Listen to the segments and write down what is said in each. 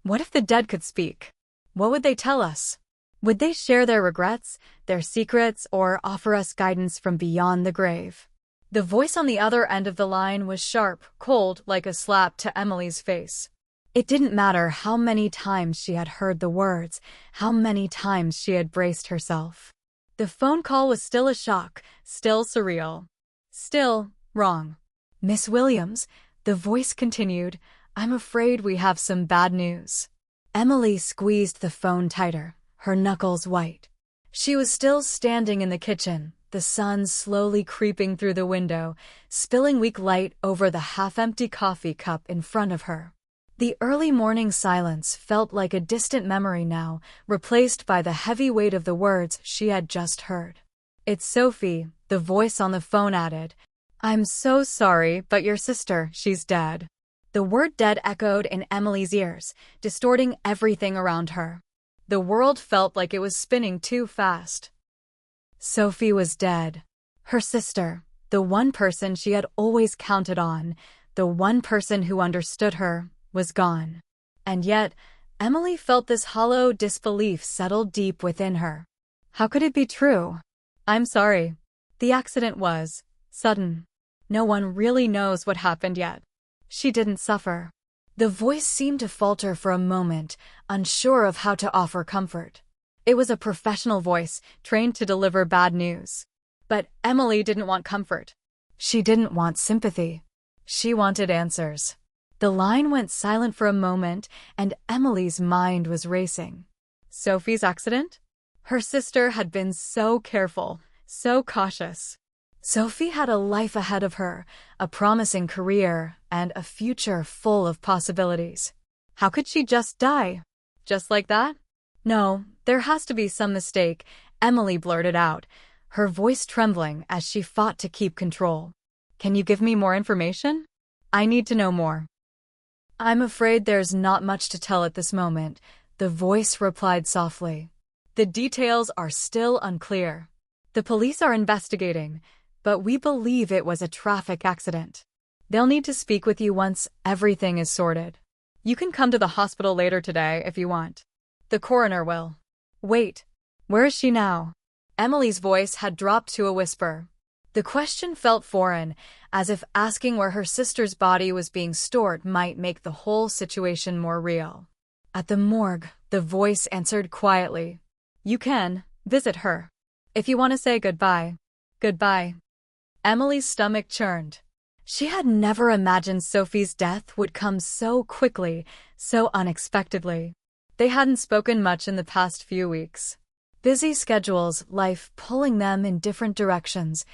What if the dead could speak? What would they tell us? Would they share their regrets, their secrets, or offer us guidance from beyond the grave? The voice on the other end of the line was sharp, cold, like a slap to Emily's face. It didn't matter how many times she had heard the words, how many times she had braced herself. The phone call was still a shock, still surreal, still wrong. "Miss Williams," the voice continued, "I'm afraid we have some bad news." Emily squeezed the phone tighter, her knuckles white. She was still standing in the kitchen, the sun slowly creeping through the window, spilling weak light over the half-empty coffee cup in front of her. The early morning silence felt like a distant memory now, replaced by the heavy weight of the words she had just heard. "It's Sophie," the voice on the phone added. "I'm so sorry, but your sister, she's dead." The word dead echoed in Emily's ears, distorting everything around her. The world felt like it was spinning too fast. Sophie was dead. Her sister, the one person she had always counted on, the one person who understood her, was gone. And yet, Emily felt this hollow disbelief settle deep within her. How could it be true? "I'm sorry. The accident was sudden. No one really knows what happened yet. She didn't suffer." The voice seemed to falter for a moment, unsure of how to offer comfort. It was a professional voice, trained to deliver bad news. But Emily didn't want comfort. She didn't want sympathy. She wanted answers. The line went silent for a moment, and Emily's mind was racing. Sophie's accident? Her sister had been so careful, so cautious. Sophie had a life ahead of her, a promising career, and a future full of possibilities. How could she just die? Just like that? "No, there has to be some mistake," Emily blurted out, her voice trembling as she fought to keep control. "Can you give me more information? I need to know more." "I'm afraid there's not much to tell at this moment," the voice replied softly. "The details are still unclear. The police are investigating, but we believe it was a traffic accident. They'll need to speak with you once everything is sorted. You can come to the hospital later today if you want. The coroner will." "Wait, where is she now?" Emily's voice had dropped to a whisper. The question felt foreign, as if asking where her sister's body was being stored might make the whole situation more real. "At the morgue," the voice answered quietly. "You can visit her. If you want to say goodbye." "Goodbye." Emily's stomach churned. She had never imagined Sophie's death would come so quickly, so unexpectedly. They hadn't spoken much in the past few weeks. Busy schedules, life pulling them in different directions.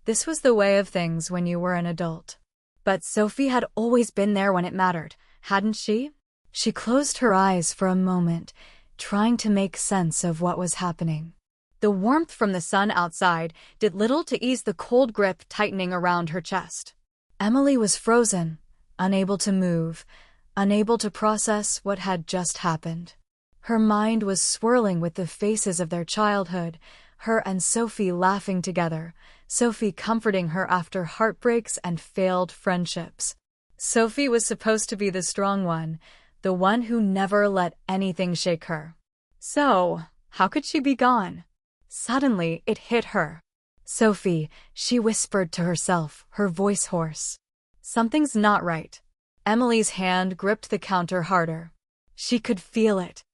This was the way of things when you were an adult. But Sophie had always been there when it mattered, hadn't she? She closed her eyes for a moment, trying to make sense of what was happening. The warmth from the sun outside did little to ease the cold grip tightening around her chest. Emily was frozen, unable to move, unable to process what had just happened. Her mind was swirling with the faces of their childhood, her and Sophie laughing together, Sophie comforting her after heartbreaks and failed friendships. Sophie was supposed to be the strong one, the one who never let anything shake her. So, how could she be gone? Suddenly, it hit her. "Sophie," she whispered to herself, her voice hoarse. "Something's not right." Emily's hand gripped the counter harder. She could feel it.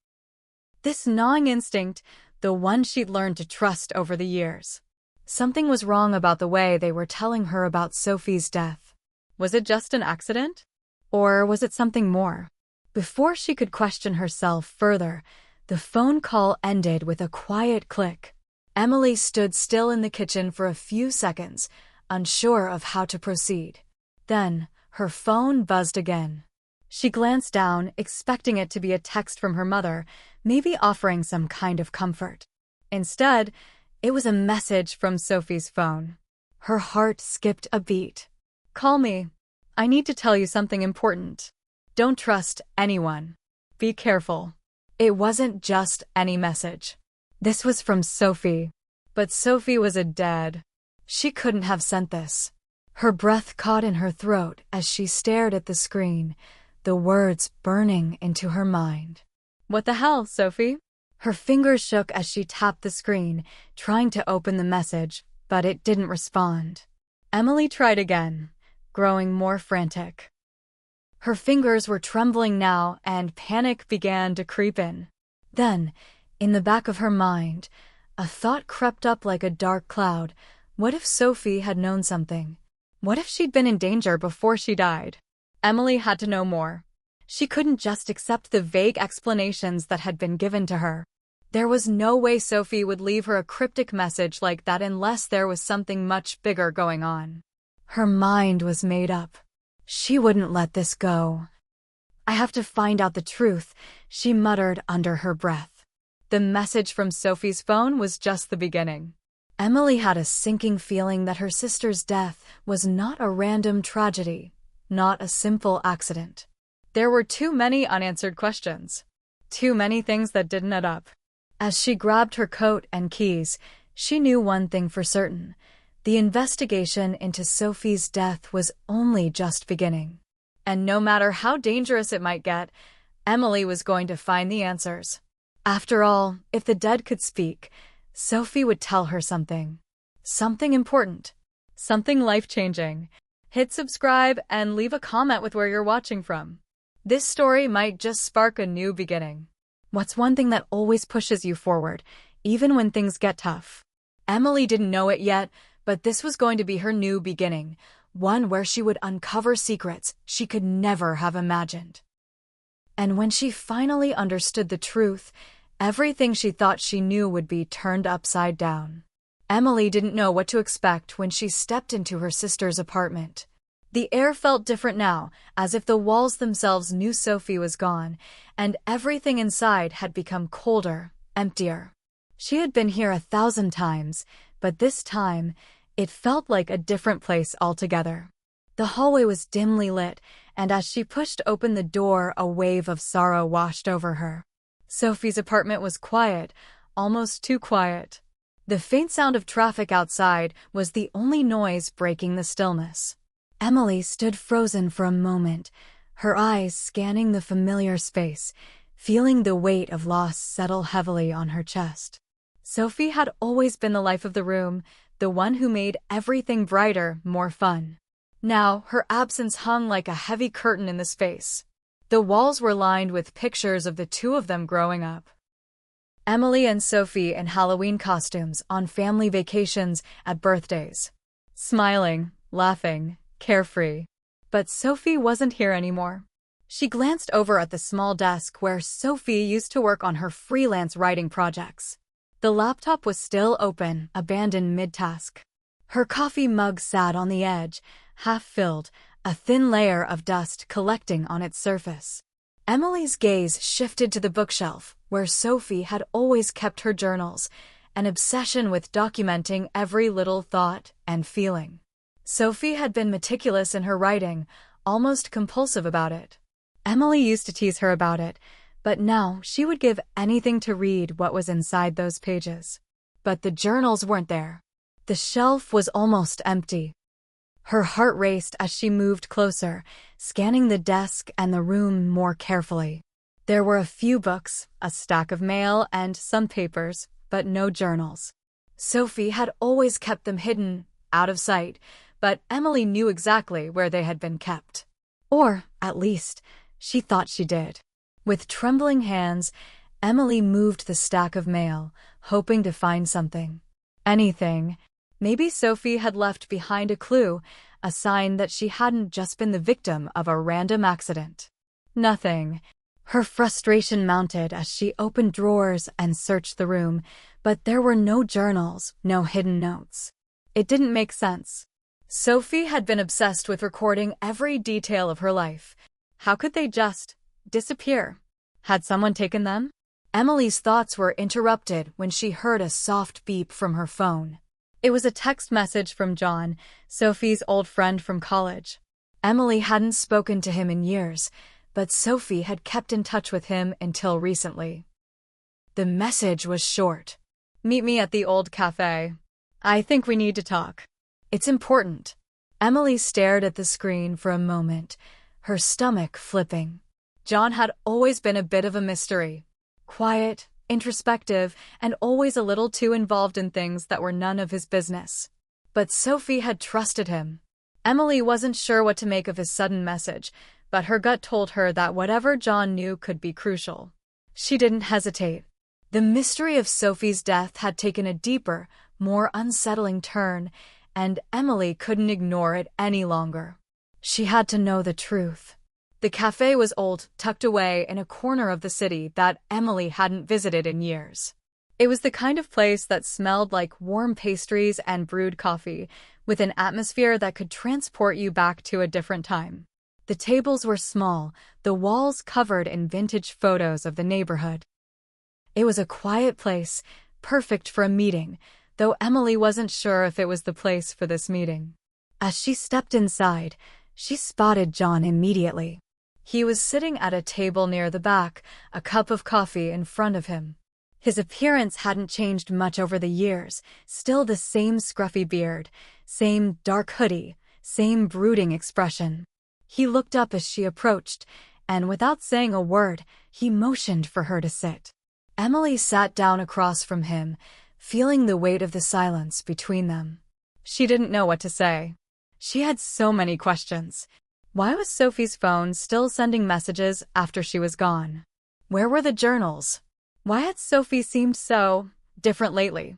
This gnawing instinct, the one she'd learned to trust over the years. Something was wrong about the way they were telling her about Sophie's death. Was it just an accident? Or was it something more? Before she could question herself further, the phone call ended with a quiet click. Emily stood still in the kitchen for a few seconds, unsure of how to proceed. Then, her phone buzzed again. She glanced down, expecting it to be a text from her mother, maybe offering some kind of comfort. Instead, it was a message from Sophie's phone. Her heart skipped a beat. "Call me. I need to tell you something important. Don't trust anyone. Be careful." It wasn't just any message. This was from Sophie. But Sophie was dead. She couldn't have sent this. Her breath caught in her throat as she stared at the screen, the words burning into her mind. "What the hell, Sophie?" Her fingers shook as she tapped the screen, trying to open the message, but it didn't respond. Emily tried again, growing more frantic. Her fingers were trembling now, and panic began to creep in. Then, in the back of her mind, a thought crept up like a dark cloud. What if Sophie had known something? What if she'd been in danger before she died? Emily had to know more. She couldn't just accept the vague explanations that had been given to her. There was no way Sophie would leave her a cryptic message like that unless there was something much bigger going on. Her mind was made up. She wouldn't let this go. "I have to find out the truth," she muttered under her breath. The message from Sophie's phone was just the beginning. Emily had a sinking feeling that her sister's death was not a random tragedy, not a simple accident. There were too many unanswered questions. Too many things that didn't add up. As she grabbed her coat and keys, she knew one thing for certain. The investigation into Sophie's death was only just beginning. And no matter how dangerous it might get, Emily was going to find the answers. After all, if the dead could speak, Sophie would tell her something. Something important. Something life-changing. Hit subscribe and leave a comment with where you're watching from. This story might just spark a new beginning. What's one thing that always pushes you forward, even when things get tough? Emily didn't know it yet, but this was going to be her new beginning, one where she would uncover secrets she could never have imagined. And when she finally understood the truth, everything she thought she knew would be turned upside down. Emily didn't know what to expect when she stepped into her sister's apartment. The air felt different now, as if the walls themselves knew Sophie was gone, and everything inside had become colder, emptier. She had been here 1,000 times, but this time, it felt like a different place altogether. The hallway was dimly lit, and as she pushed open the door, a wave of sorrow washed over her. Sophie's apartment was quiet, almost too quiet. The faint sound of traffic outside was the only noise breaking the stillness. Emily stood frozen for a moment, her eyes scanning the familiar space, feeling the weight of loss settle heavily on her chest. Sophie had always been the life of the room, the one who made everything brighter, more fun. Now, her absence hung like a heavy curtain in the space. The walls were lined with pictures of the two of them growing up. Emily and Sophie in Halloween costumes, on family vacations, at birthdays. Smiling, laughing, carefree. But Sophie wasn't here anymore. She glanced over at the small desk where Sophie used to work on her freelance writing projects. The laptop was still open, abandoned mid-task. Her coffee mug sat on the edge, half-filled, a thin layer of dust collecting on its surface. Emily's gaze shifted to the bookshelf, where Sophie had always kept her journals, an obsession with documenting every little thought and feeling. Sophie had been meticulous in her writing, almost compulsive about it. Emily used to tease her about it, but now she would give anything to read what was inside those pages. But the journals weren't there. The shelf was almost empty. Her heart raced as she moved closer, scanning the desk and the room more carefully. There were a few books, a stack of mail, and some papers, but no journals. Sophie had always kept them hidden, out of sight, but Emily knew exactly where they had been kept. Or, at least, she thought she did. With trembling hands, Emily moved the stack of mail, hoping to find something. Anything. Maybe Sophie had left behind a clue, a sign that she hadn't just been the victim of a random accident. Nothing. Her frustration mounted as she opened drawers and searched the room, but there were no journals, no hidden notes. It didn't make sense. Sophie had been obsessed with recording every detail of her life. How could they just disappear? Had someone taken them? Emily's thoughts were interrupted when she heard a soft beep from her phone. It was a text message from John, Sophie's old friend from college. Emily hadn't spoken to him in years, but Sophie had kept in touch with him until recently. The message was short. "Meet me at the old cafe. I think we need to talk. It's important." Emily stared at the screen for a moment, her stomach flipping. John had always been a bit of a mystery. Quiet, introspective, and always a little too involved in things that were none of his business. But Sophie had trusted him. Emily wasn't sure what to make of his sudden message, but her gut told her that whatever John knew could be crucial. She didn't hesitate. The mystery of Sophie's death had taken a deeper, more unsettling turn, and Emily couldn't ignore it any longer. She had to know the truth. The cafe was old, tucked away in a corner of the city that Emily hadn't visited in years. It was the kind of place that smelled like warm pastries and brewed coffee, with an atmosphere that could transport you back to a different time. The tables were small, the walls covered in vintage photos of the neighborhood. It was a quiet place, perfect for a meeting, though Emily wasn't sure if it was the place for this meeting. As she stepped inside, she spotted John immediately. He was sitting at a table near the back, a cup of coffee in front of him. His appearance hadn't changed much over the years, still the same scruffy beard, same dark hoodie, same brooding expression. He looked up as she approached, and without saying a word, he motioned for her to sit. Emily sat down across from him, feeling the weight of the silence between them. She didn't know what to say. She had so many questions. Why was Sophie's phone still sending messages after she was gone? Where were the journals? Why had Sophie seemed so different lately?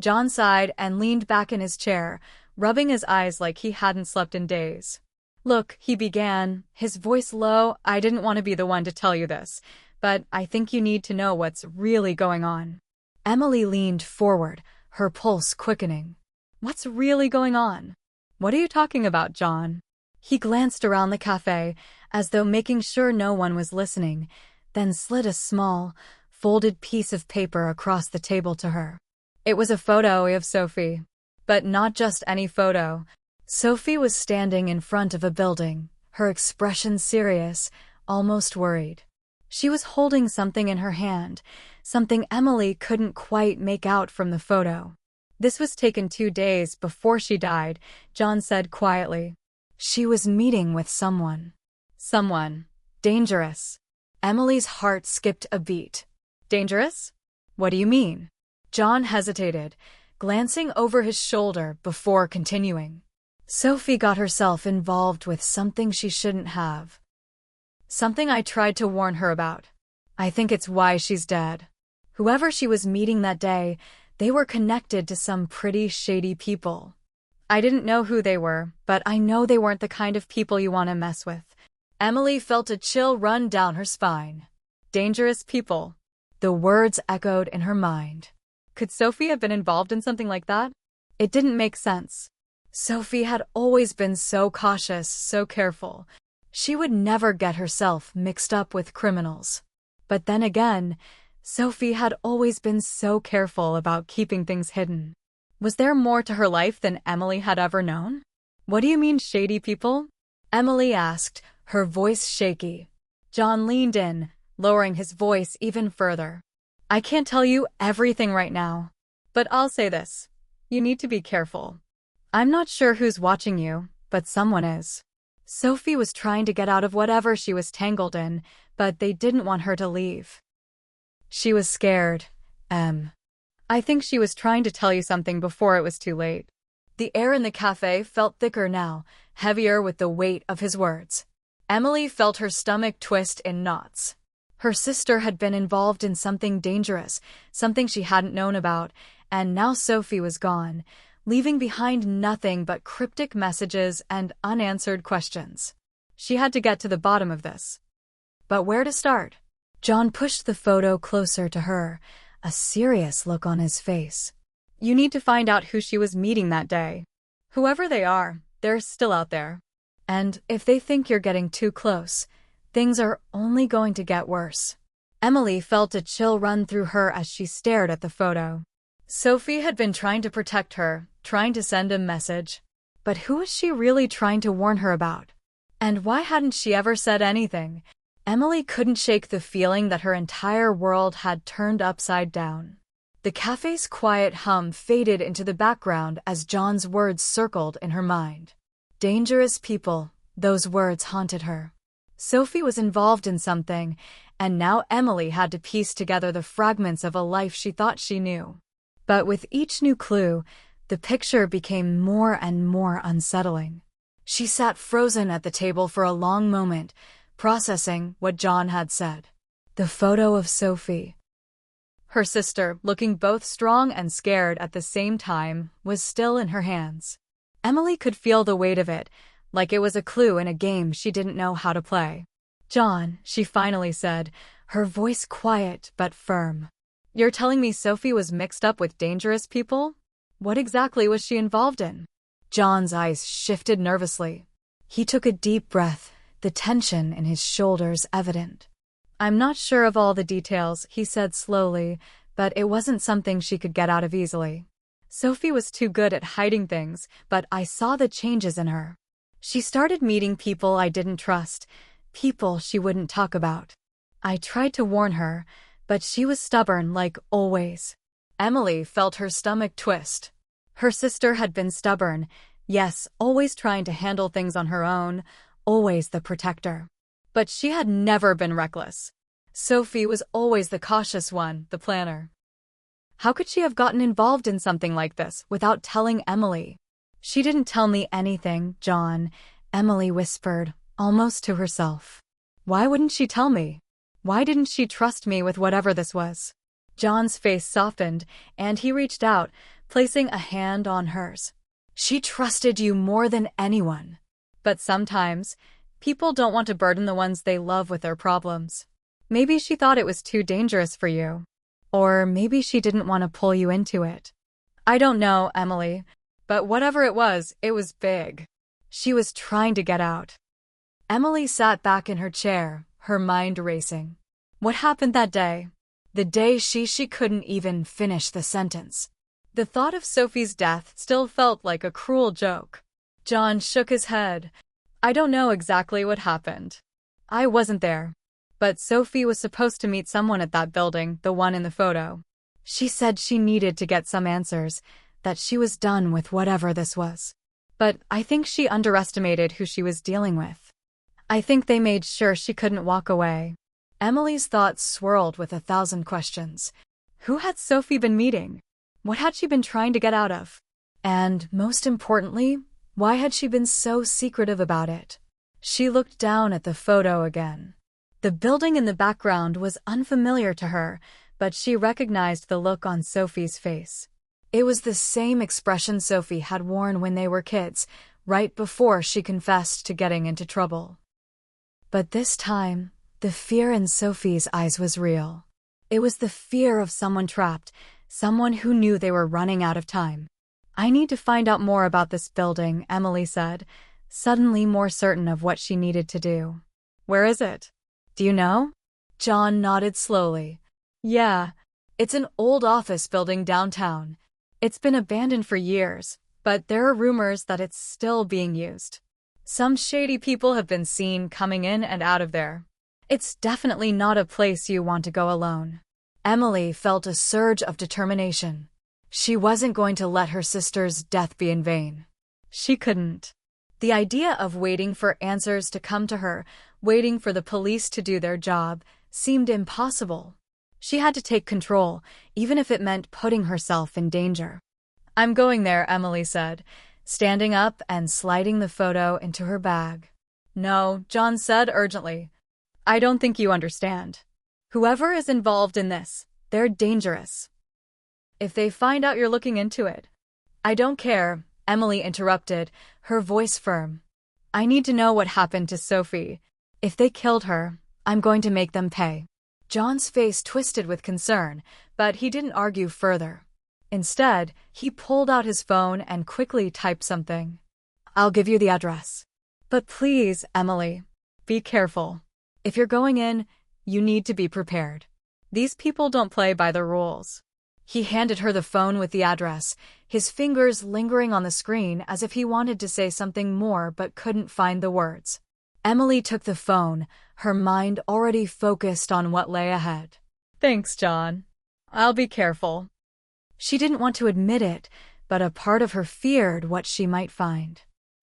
John sighed and leaned back in his chair, rubbing his eyes like he hadn't slept in days. "Look," he began, his voice low, "I didn't want to be the one to tell you this, but I think you need to know what's really going on." Emily leaned forward, her pulse quickening. "What's really going on? What are you talking about, John?" He glanced around the cafe, as though making sure no one was listening, then slid a small, folded piece of paper across the table to her. It was a photo of Sophie. But not just any photo. Sophie was standing in front of a building, her expression serious, almost worried. She was holding something in her hand, something Emily couldn't quite make out from the photo. "This was taken 2 days before she died," John said quietly. "She was meeting with someone." Someone. Dangerous. Emily's heart skipped a beat. Dangerous? What do you mean? John hesitated, glancing over his shoulder before continuing. "Sophie got herself involved with something she shouldn't have. Something I tried to warn her about. I think it's why she's dead. Whoever she was meeting that day, they were connected to some pretty shady people. I didn't know who they were, but I know they weren't the kind of people you want to mess with." Emily felt a chill run down her spine. Dangerous people. The words echoed in her mind. Could Sophie have been involved in something like that? It didn't make sense. Sophie had always been so cautious, so careful. She would never get herself mixed up with criminals. But then again, Sophie had always been so careful about keeping things hidden. Was there more to her life than Emily had ever known? "What do you mean, shady people?" Emily asked, her voice shaky. John leaned in, lowering his voice even further. "I can't tell you everything right now, but I'll say this. You need to be careful. I'm not sure who's watching you, but someone is." Sophie was trying to get out of whatever she was tangled in, but they didn't want her to leave. She was scared. I think she was trying to tell you something before it was too late." The air in the cafe felt thicker now, heavier with the weight of his words. Emily felt her stomach twist in knots. Her sister had been involved in something dangerous, something she hadn't known about, and now Sophie was gone, leaving behind nothing but cryptic messages and unanswered questions. She had to get to the bottom of this. But where to start? John pushed the photo closer to her, a serious look on his face. "You need to find out who she was meeting that day. Whoever they are, they're still out there. And if they think you're getting too close, things are only going to get worse." Emily felt a chill run through her as she stared at the photo. Sophie had been trying to protect her, trying to send a message. But who was she really trying to warn her about? And why hadn't she ever said anything? Emily couldn't shake the feeling that her entire world had turned upside down. The cafe's quiet hum faded into the background as John's words circled in her mind. Dangerous people, Those words haunted her. Sophie was involved in something, and now Emily had to piece together the fragments of a life she thought she knew. But with each new clue, the picture became more and more unsettling. She sat frozen at the table for a long moment, processing what John had said. The photo of Sophie, her sister, looking both strong and scared at the same time, was still in her hands. Emily could feel the weight of it, like it was a clue in a game she didn't know how to play. "John," she finally said, her voice quiet but firm. "You're telling me Sophie was mixed up with dangerous people? What exactly was she involved in?" John's eyes shifted nervously. He took a deep breath, the tension in his shoulders evident. "I'm not sure of all the details," he said slowly, "but it wasn't something she could get out of easily. Sophie was too good at hiding things, but I saw the changes in her. She started meeting people I didn't trust, people she wouldn't talk about. I tried to warn her, but she was stubborn like always." Emily felt her stomach twist. Her sister had been stubborn, yes, always trying to handle things on her own, always the protector. But she had never been reckless. Sophie was always the cautious one, the planner. How could she have gotten involved in something like this without telling Emily? "She didn't tell me anything, John," Emily whispered, almost to herself. "Why wouldn't she tell me? Why didn't she trust me with whatever this was?" John's face softened, and he reached out, placing a hand on hers. "She trusted you more than anyone. But sometimes, people don't want to burden the ones they love with their problems. Maybe she thought it was too dangerous for you. Or maybe she didn't want to pull you into it. I don't know, Emily, but whatever it was big. She was trying to get out." Emily sat back in her chair, her mind racing. What happened that day? The day she couldn't even finish the sentence. The thought of Sophie's death still felt like a cruel joke. John shook his head. "I don't know exactly what happened. I wasn't there. But Sophie was supposed to meet someone at that building, the one in the photo. She said she needed to get some answers, that she was done with whatever this was. But I think she underestimated who she was dealing with. I think they made sure she couldn't walk away." Emily's thoughts swirled with 1,000 questions. Who had Sophie been meeting? What had she been trying to get out of? And, most importantly, why had she been so secretive about it? She looked down at the photo again. The building in the background was unfamiliar to her, but she recognized the look on Sophie's face. It was the same expression Sophie had worn when they were kids, right before she confessed to getting into trouble. But this time, the fear in Sophie's eyes was real. It was the fear of someone trapped, someone who knew they were running out of time. "I need to find out more about this building," Emily said, suddenly more certain of what she needed to do. "Where is it? Do you know?" John nodded slowly. "Yeah, it's an old office building downtown. It's been abandoned for years, but there are rumors that it's still being used. Some shady people have been seen coming in and out of there. It's definitely not a place you want to go alone." Emily felt a surge of determination. She wasn't going to let her sister's death be in vain. She couldn't. The idea of waiting for answers to come to her, waiting for the police to do their job, seemed impossible. She had to take control, even if it meant putting herself in danger. "I'm going there," Emily said, standing up and sliding the photo into her bag. "No," John said urgently. "I don't think you understand. Whoever is involved in this, they're dangerous. If they find out you're looking into it—" "I don't care," Emily interrupted, her voice firm. "I need to know what happened to Sophie. If they killed her, I'm going to make them pay." John's face twisted with concern, but he didn't argue further. Instead, he pulled out his phone and quickly typed something. "I'll give you the address. But please, Emily, be careful. If you're going in, you need to be prepared. These people don't play by the rules." He handed her the phone with the address, his fingers lingering on the screen as if he wanted to say something more but couldn't find the words. Emily took the phone, her mind already focused on what lay ahead. "Thanks, John. I'll be careful." She didn't want to admit it, but a part of her feared what she might find.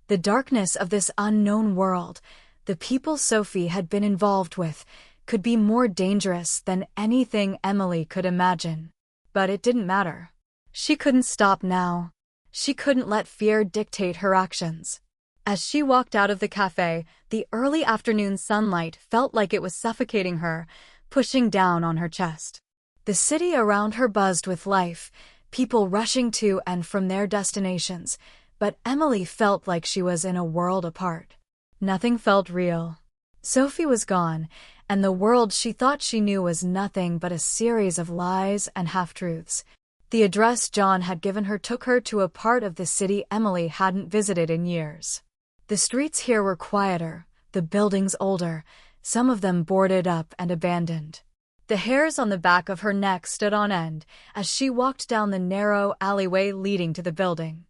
The darkness of this unknown world, the people Sophie had been involved with, could be more dangerous than anything Emily could imagine. But it didn't matter. She couldn't stop now. She couldn't let fear dictate her actions. As she walked out of the cafe, the early afternoon sunlight felt like it was suffocating her, pushing down on her chest. The city around her buzzed with life, people rushing to and from their destinations, but Emily felt like she was in a world apart. Nothing felt real. Sophie was gone, and the world she thought she knew was nothing but a series of lies and half-truths. The address John had given her took her to a part of the city Emily hadn't visited in years. The streets here were quieter, the buildings older, some of them boarded up and abandoned. The hairs on the back of her neck stood on end as she walked down the narrow alleyway leading to the building.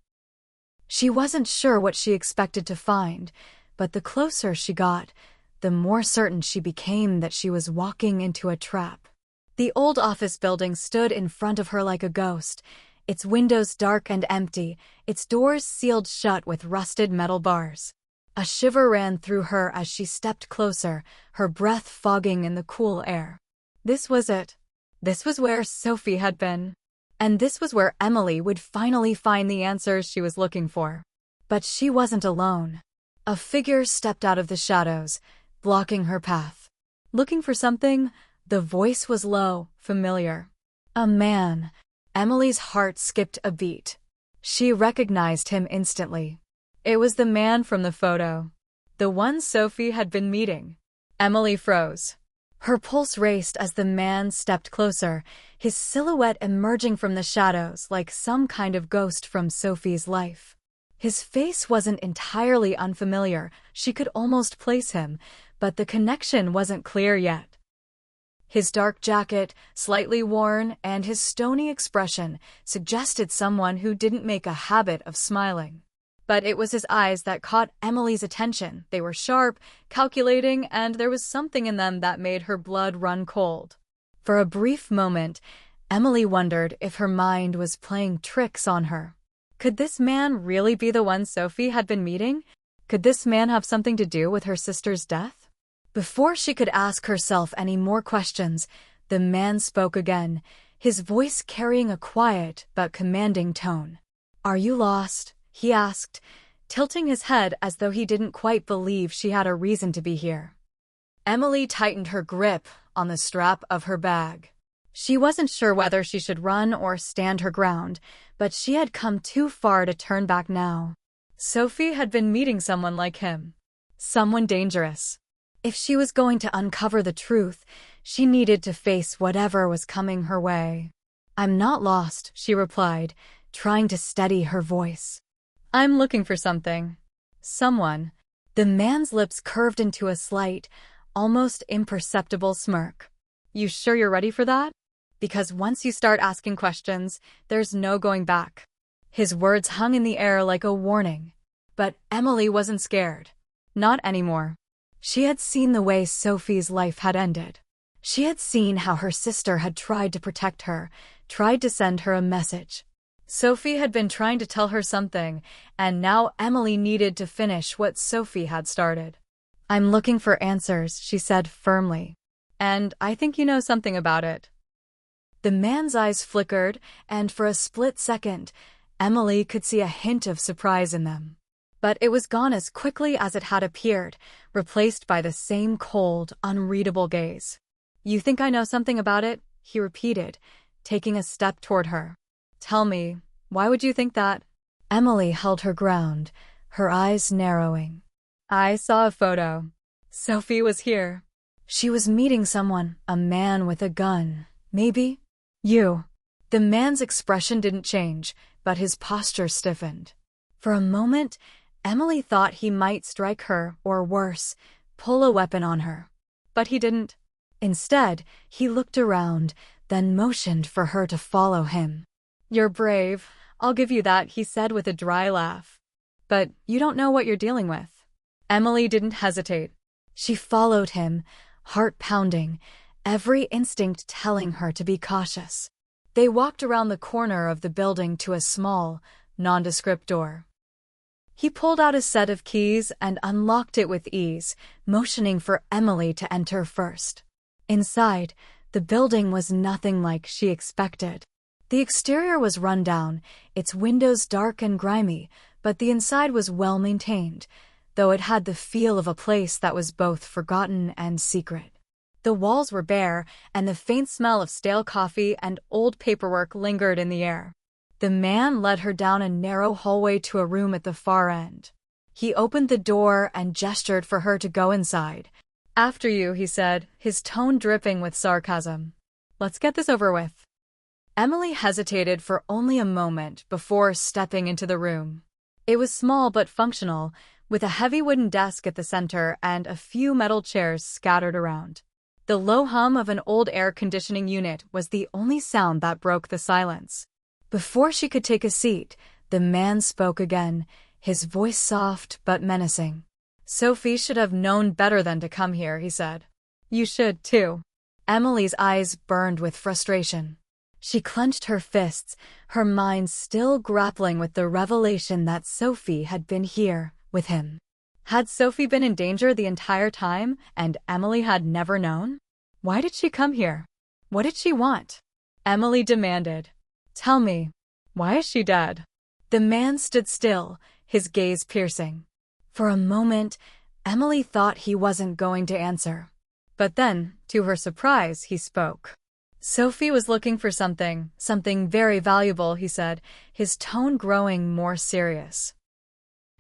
She wasn't sure what she expected to find, but the closer she got, the more certain she became that she was walking into a trap. The old office building stood in front of her like a ghost, its windows dark and empty, its doors sealed shut with rusted metal bars. A shiver ran through her as she stepped closer, her breath fogging in the cool air. This was it. This was where Sophie had been. And this was where Emily would finally find the answers she was looking for. But she wasn't alone. A figure stepped out of the shadows, blocking her path. Looking for something? The voice was low, familiar. A man. Emily's heart skipped a beat. She recognized him instantly. It was the man from the photo. The one Sophie had been meeting. Emily froze. Her pulse raced as the man stepped closer, his silhouette emerging from the shadows like some kind of ghost from Sophie's life. His face wasn't entirely unfamiliar, she could almost place him, but the connection wasn't clear yet. His dark jacket, slightly worn, and his stony expression suggested someone who didn't make a habit of smiling. But it was his eyes that caught Emily's attention. They were sharp, calculating, and there was something in them that made her blood run cold. For a brief moment, Emily wondered if her mind was playing tricks on her. Could this man really be the one Sophie had been meeting? Could this man have something to do with her sister's death? Before she could ask herself any more questions, the man spoke again, his voice carrying a quiet but commanding tone. "Are you lost?" he asked, tilting his head as though he didn't quite believe she had a reason to be here. Emily tightened her grip on the strap of her bag. She wasn't sure whether she should run or stand her ground, but she had come too far to turn back now. Sophie had been meeting someone like him. Someone dangerous. If she was going to uncover the truth, she needed to face whatever was coming her way. "I'm not lost," she replied, trying to steady her voice. "I'm looking for something. Someone." The man's lips curved into a slight, almost imperceptible smirk. "You sure you're ready for that? Because once you start asking questions, there's no going back." His words hung in the air like a warning. But Emily wasn't scared. Not anymore. She had seen the way Sophie's life had ended. She had seen how her sister had tried to protect her, tried to send her a message. Sophie had been trying to tell her something, and now Emily needed to finish what Sophie had started. "I'm looking for answers," she said firmly. "And I think you know something about it." The man's eyes flickered, and for a split second, Emily could see a hint of surprise in them. But it was gone as quickly as it had appeared, replaced by the same cold, unreadable gaze. "You think I know something about it?" he repeated, taking a step toward her. "Tell me, why would you think that?" Emily held her ground, her eyes narrowing. "I saw a photo. Sophie was here. She was meeting someone, a man with a gun. Maybe you." The man's expression didn't change, but his posture stiffened. For a moment, Emily thought he might strike her, or worse, pull a weapon on her. But he didn't. Instead, he looked around, then motioned for her to follow him. "You're brave, I'll give you that," he said with a dry laugh. "But you don't know what you're dealing with." Emily didn't hesitate. She followed him, heart pounding, every instinct telling her to be cautious. They walked around the corner of the building to a small, nondescript door. He pulled out a set of keys and unlocked it with ease, motioning for Emily to enter first. Inside, the building was nothing like she expected. The exterior was run down, its windows dark and grimy, but the inside was well maintained, though it had the feel of a place that was both forgotten and secret. The walls were bare, and the faint smell of stale coffee and old paperwork lingered in the air. The man led her down a narrow hallway to a room at the far end. He opened the door and gestured for her to go inside. "After you," he said, his tone dripping with sarcasm. "Let's get this over with." Emily hesitated for only a moment before stepping into the room. It was small but functional, with a heavy wooden desk at the center and a few metal chairs scattered around. The low hum of an old air conditioning unit was the only sound that broke the silence. Before she could take a seat, the man spoke again, his voice soft but menacing. "Sophie should have known better than to come here," he said. "You should, too." Emily's eyes burned with frustration. She clenched her fists, her mind still grappling with the revelation that Sophie had been here, with him. Had Sophie been in danger the entire time, and Emily had never known? Why did she come here? What did she want? Emily demanded. "Tell me, why is she dead?" The man stood still, his gaze piercing. For a moment, Emily thought he wasn't going to answer. But then, to her surprise, he spoke. "Sophie was looking for something very valuable," he said, his tone growing more serious.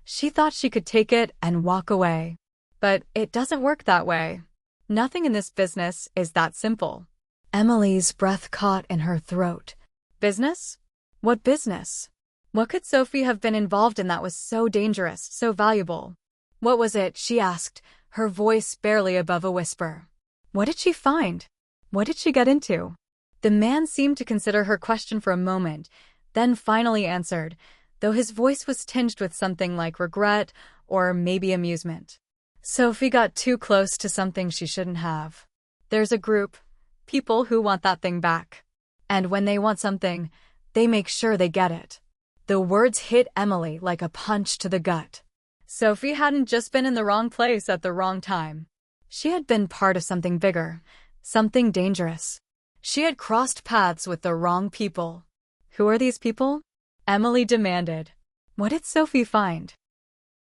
"She thought she could take it and walk away. But it doesn't work that way. Nothing in this business is that simple." Emily's breath caught in her throat. Business? What business? What could Sophie have been involved in that was so dangerous, so valuable? What was it, she asked, her voice barely above a whisper. What did she find? What did she get into? The man seemed to consider her question for a moment, then finally answered, though his voice was tinged with something like regret or maybe amusement. Sophie got too close to something she shouldn't have. There's a group, people who want that thing back. And when they want something, they make sure they get it. The words hit Emily like a punch to the gut. Sophie hadn't just been in the wrong place at the wrong time. She had been part of something bigger, something dangerous. She had crossed paths with the wrong people. Who are these people? Emily demanded. What did Sophie find?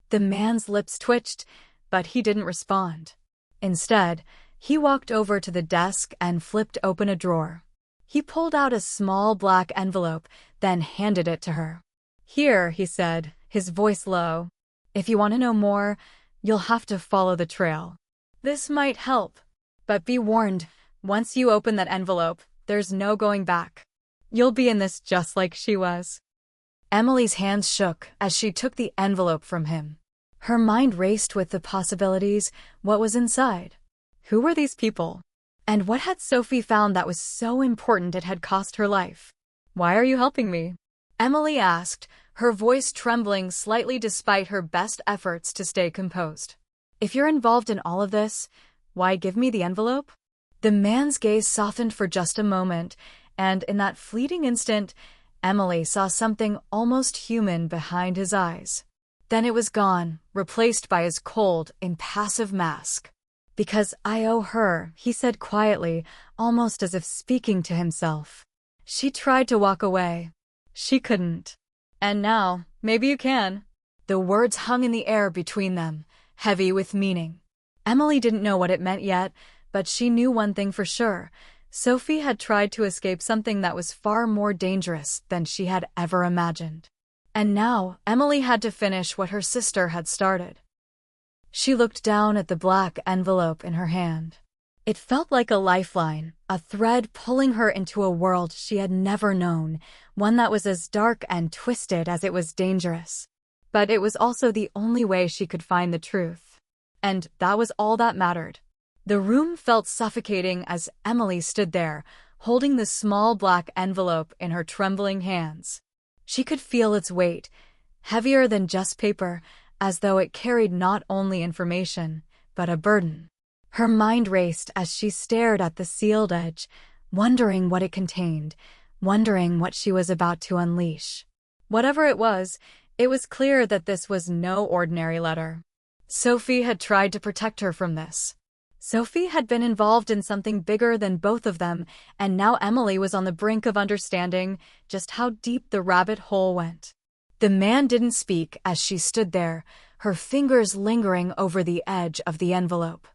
The man's lips twitched, but he didn't respond. Instead, he walked over to the desk and flipped open a drawer. He pulled out a small black envelope, then handed it to her. "Here," he said, his voice low. "If you want to know more, you'll have to follow the trail. This might help, but be warned, once you open that envelope, there's no going back. You'll be in this just like she was." Emily's hands shook as she took the envelope from him. Her mind raced with the possibilities, what was inside. Who were these people? And what had Sophie found that was so important it had cost her life? "Why are you helping me?" Emily asked, her voice trembling slightly despite her best efforts to stay composed. "If you're involved in all of this, why give me the envelope?" The man's gaze softened for just a moment, and in that fleeting instant, Emily saw something almost human behind his eyes. Then it was gone, replaced by his cold, impassive mask. "Because I owe her," he said quietly, almost as if speaking to himself. She tried to walk away. She couldn't. "And now, maybe you can." The words hung in the air between them, heavy with meaning. Emily didn't know what it meant yet, but she knew one thing for sure. Sophie had tried to escape something that was far more dangerous than she had ever imagined. And now, Emily had to finish what her sister had started. She looked down at the black envelope in her hand. It felt like a lifeline, a thread pulling her into a world she had never known, one that was as dark and twisted as it was dangerous. But it was also the only way she could find the truth. And that was all that mattered. The room felt suffocating as Emily stood there, holding the small black envelope in her trembling hands. She could feel its weight, heavier than just paper, as though it carried not only information, but a burden. Her mind raced as she stared at the sealed edge, wondering what it contained, wondering what she was about to unleash. Whatever it was, It was clear that this was no ordinary letter. Sophie had tried to protect her from this. Sophie had been involved in something bigger than both of them, and now Emily was on the brink of understanding just how deep the rabbit hole went. The man didn't speak as she stood there, her fingers lingering over the edge of the envelope.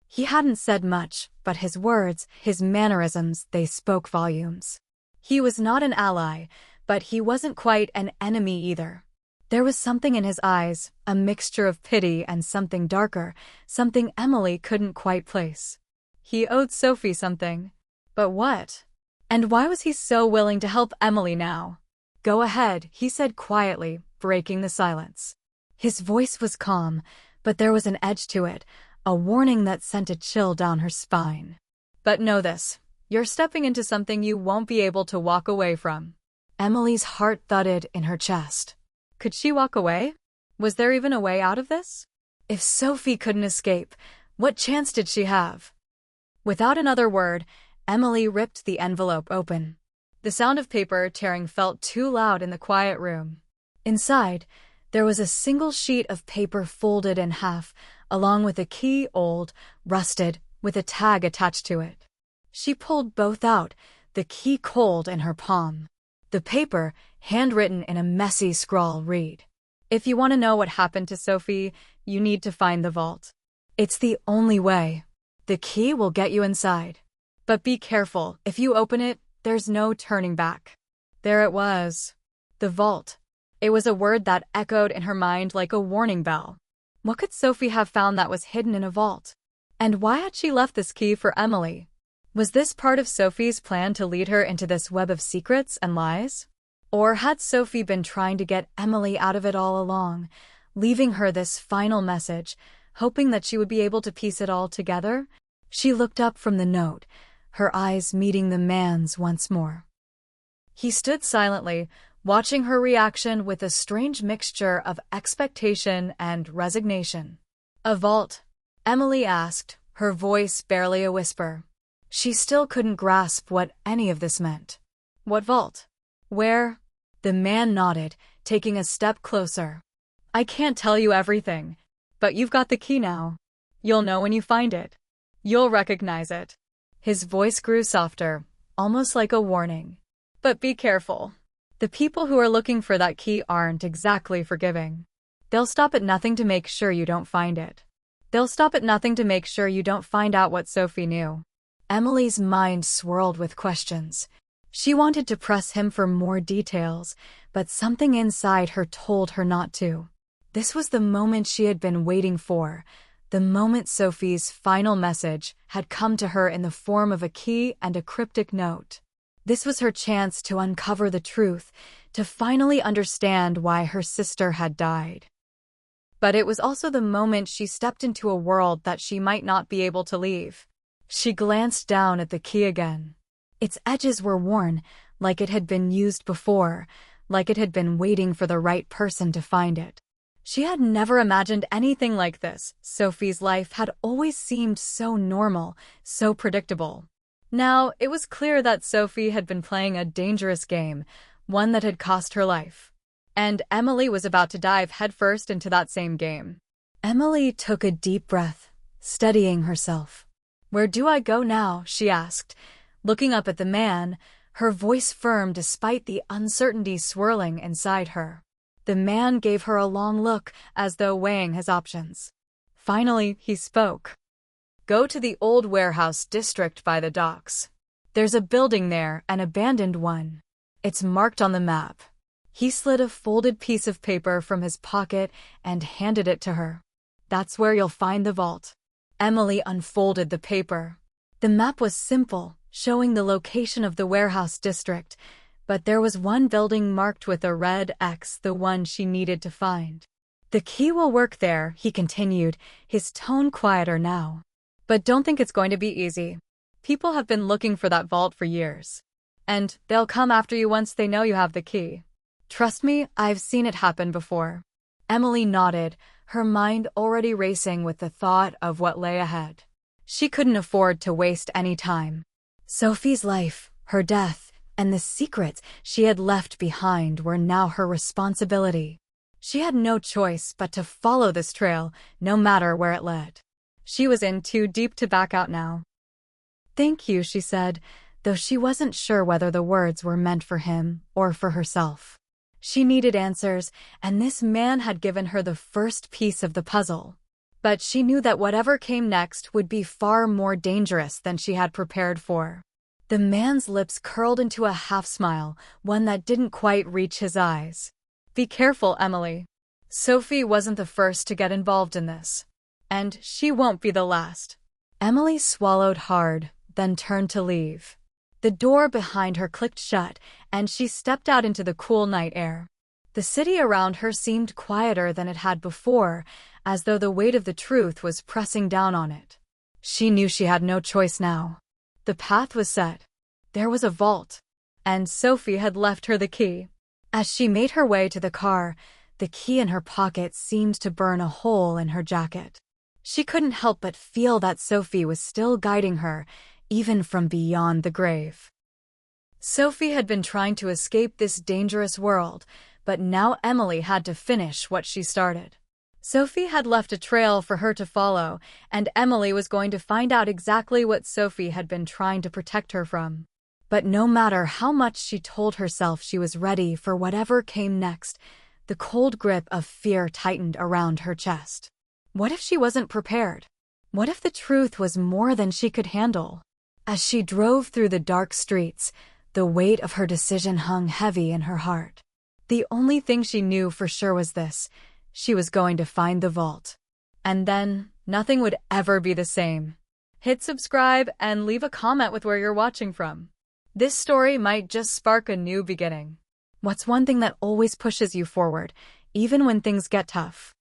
He hadn't said much, but his words, his mannerisms, they spoke volumes. He was not an ally, but he wasn't quite an enemy either. There was something in his eyes, a mixture of pity and something darker, something Emily couldn't quite place. He owed Sophie something. But what? And why was he so willing to help Emily now? "Go ahead," he said quietly, breaking the silence. His voice was calm, but there was an edge to it, a warning that sent a chill down her spine. "But know this, you're stepping into something you won't be able to walk away from." Emily's heart thudded in her chest. Could she walk away? Was there even a way out of this? If Sophie couldn't escape, what chance did she have? Without another word, Emily ripped the envelope open. The sound of paper tearing felt too loud in the quiet room. Inside, there was a single sheet of paper folded in half, along with a key, old, rusted, with a tag attached to it. She pulled both out, the key cold in her palm. The paper, handwritten in a messy scrawl, read, "If you want to know what happened to Sophie, you need to find the vault. It's the only way. The key will get you inside. But be careful, if you open it, there's no turning back." There it was. The vault. It was a word that echoed in her mind like a warning bell. What could Sophie have found that was hidden in a vault? And why had she left this key for Emily? Was this part of Sophie's plan to lead her into this web of secrets and lies? Or had Sophie been trying to get Emily out of it all along, leaving her this final message, hoping that she would be able to piece it all together? She looked up from the note, her eyes meeting the man's once more. He stood silently, watching her reaction with a strange mixture of expectation and resignation. "A vault?" Emily asked, her voice barely a whisper. She still couldn't grasp what any of this meant. "What vault? Where?" The man nodded, taking a step closer. "I can't tell you everything, but you've got the key now. You'll know when you find it. You'll recognize it." His voice grew softer, almost like a warning. "But be careful. The people who are looking for that key aren't exactly forgiving. They'll stop at nothing to make sure you don't find it. They'll stop at nothing to make sure you don't find out what Sophie knew." Emily's mind swirled with questions. She wanted to press him for more details, but something inside her told her not to. This was the moment she had been waiting for, the moment Sophie's final message had come to her in the form of a key and a cryptic note. This was her chance to uncover the truth, to finally understand why her sister had died. But it was also the moment she stepped into a world that she might not be able to leave. She glanced down at the key again. Its edges were worn, like it had been used before, like it had been waiting for the right person to find it. She had never imagined anything like this. Sophie's life had always seemed so normal, so predictable. Now, it was clear that Sophie had been playing a dangerous game, one that had cost her life. And Emily was about to dive headfirst into that same game. Emily took a deep breath, steadying herself. "Where do I go now?" she asked, looking up at the man, her voice firm despite the uncertainty swirling inside her. The man gave her a long look, as though weighing his options. Finally, he spoke. "Go to the old warehouse district by the docks. There's a building there, an abandoned one. It's marked on the map." He slid a folded piece of paper from his pocket and handed it to her. "That's where you'll find the vault." Emily unfolded the paper. The map was simple, showing the location of the warehouse district, but there was one building marked with a red X, the one she needed to find. "The key will work there," he continued, his tone quieter now. "But don't think it's going to be easy. People have been looking for that vault for years. And they'll come after you once they know you have the key. Trust me, I've seen it happen before." Emily nodded, her mind already racing with the thought of what lay ahead. She couldn't afford to waste any time. Sophie's life, her death, and the secrets she had left behind were now her responsibility. She had no choice but to follow this trail, no matter where it led. She was in too deep to back out now. "Thank you," she said, though she wasn't sure whether the words were meant for him or for herself. She needed answers, and this man had given her the first piece of the puzzle. But she knew that whatever came next would be far more dangerous than she had prepared for. The man's lips curled into a half-smile, one that didn't quite reach his eyes. "Be careful, Emily. Sophie wasn't the first to get involved in this. And she won't be the last." Emily swallowed hard, then turned to leave. The door behind her clicked shut, and she stepped out into the cool night air. The city around her seemed quieter than it had before, as though the weight of the truth was pressing down on it. She knew she had no choice now. The path was set. There was a vault, and Sophie had left her the key. As she made her way to the car, the key in her pocket seemed to burn a hole in her jacket. She couldn't help but feel that Sophie was still guiding her, even from beyond the grave. Sophie had been trying to escape this dangerous world, but now Emily had to finish what she started. Sophie had left a trail for her to follow, and Emily was going to find out exactly what Sophie had been trying to protect her from. But no matter how much she told herself she was ready for whatever came next, the cold grip of fear tightened around her chest. What if she wasn't prepared? What if the truth was more than she could handle? As she drove through the dark streets, the weight of her decision hung heavy in her heart. The only thing she knew for sure was this: she was going to find the vault. And then, nothing would ever be the same. Hit subscribe and leave a comment with where you're watching from. This story might just spark a new beginning. What's one thing that always pushes you forward, even when things get tough?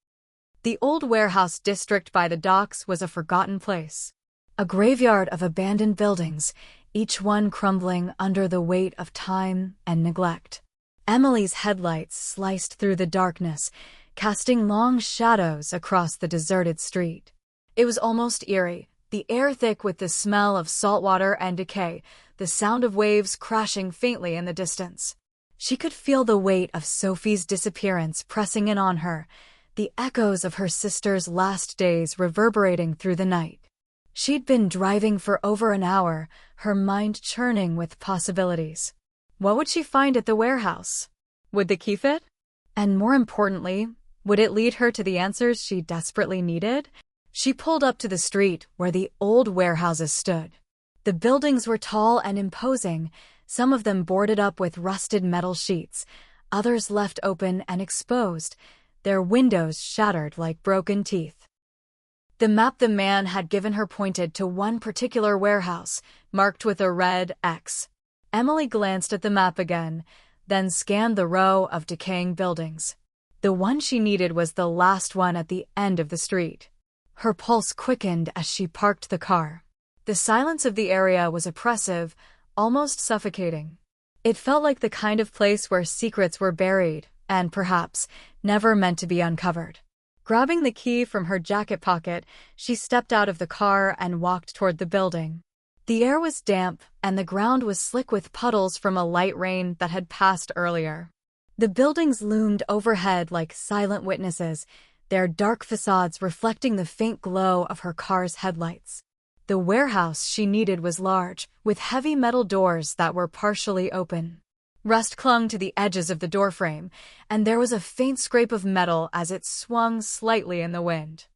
The old warehouse district by the docks was a forgotten place. A graveyard of abandoned buildings, each one crumbling under the weight of time and neglect. Emily's headlights sliced through the darkness, casting long shadows across the deserted street. It was almost eerie, the air thick with the smell of salt water and decay, the sound of waves crashing faintly in the distance. She could feel the weight of Sophie's disappearance pressing in on her, the echoes of her sister's last days reverberating through the night. She'd been driving for over an hour, her mind churning with possibilities. What would she find at the warehouse? Would the key fit? And more importantly, would it lead her to the answers she desperately needed? She pulled up to the street where the old warehouses stood. The buildings were tall and imposing, some of them boarded up with rusted metal sheets, others left open and exposed, their windows shattered like broken teeth. The map the man had given her pointed to one particular warehouse, marked with a red X. Emily glanced at the map again, then scanned the row of decaying buildings. The one she needed was the last one at the end of the street. Her pulse quickened as she parked the car. The silence of the area was oppressive, almost suffocating. It felt like the kind of place where secrets were buried, and perhaps never meant to be uncovered. Grabbing the key from her jacket pocket, she stepped out of the car and walked toward the building. The air was damp, and the ground was slick with puddles from a light rain that had passed earlier. The buildings loomed overhead like silent witnesses, their dark facades reflecting the faint glow of her car's headlights. The warehouse she needed was large, with heavy metal doors that were partially open. Rust clung to the edges of the doorframe, and there was a faint scrape of metal as it swung slightly in the wind.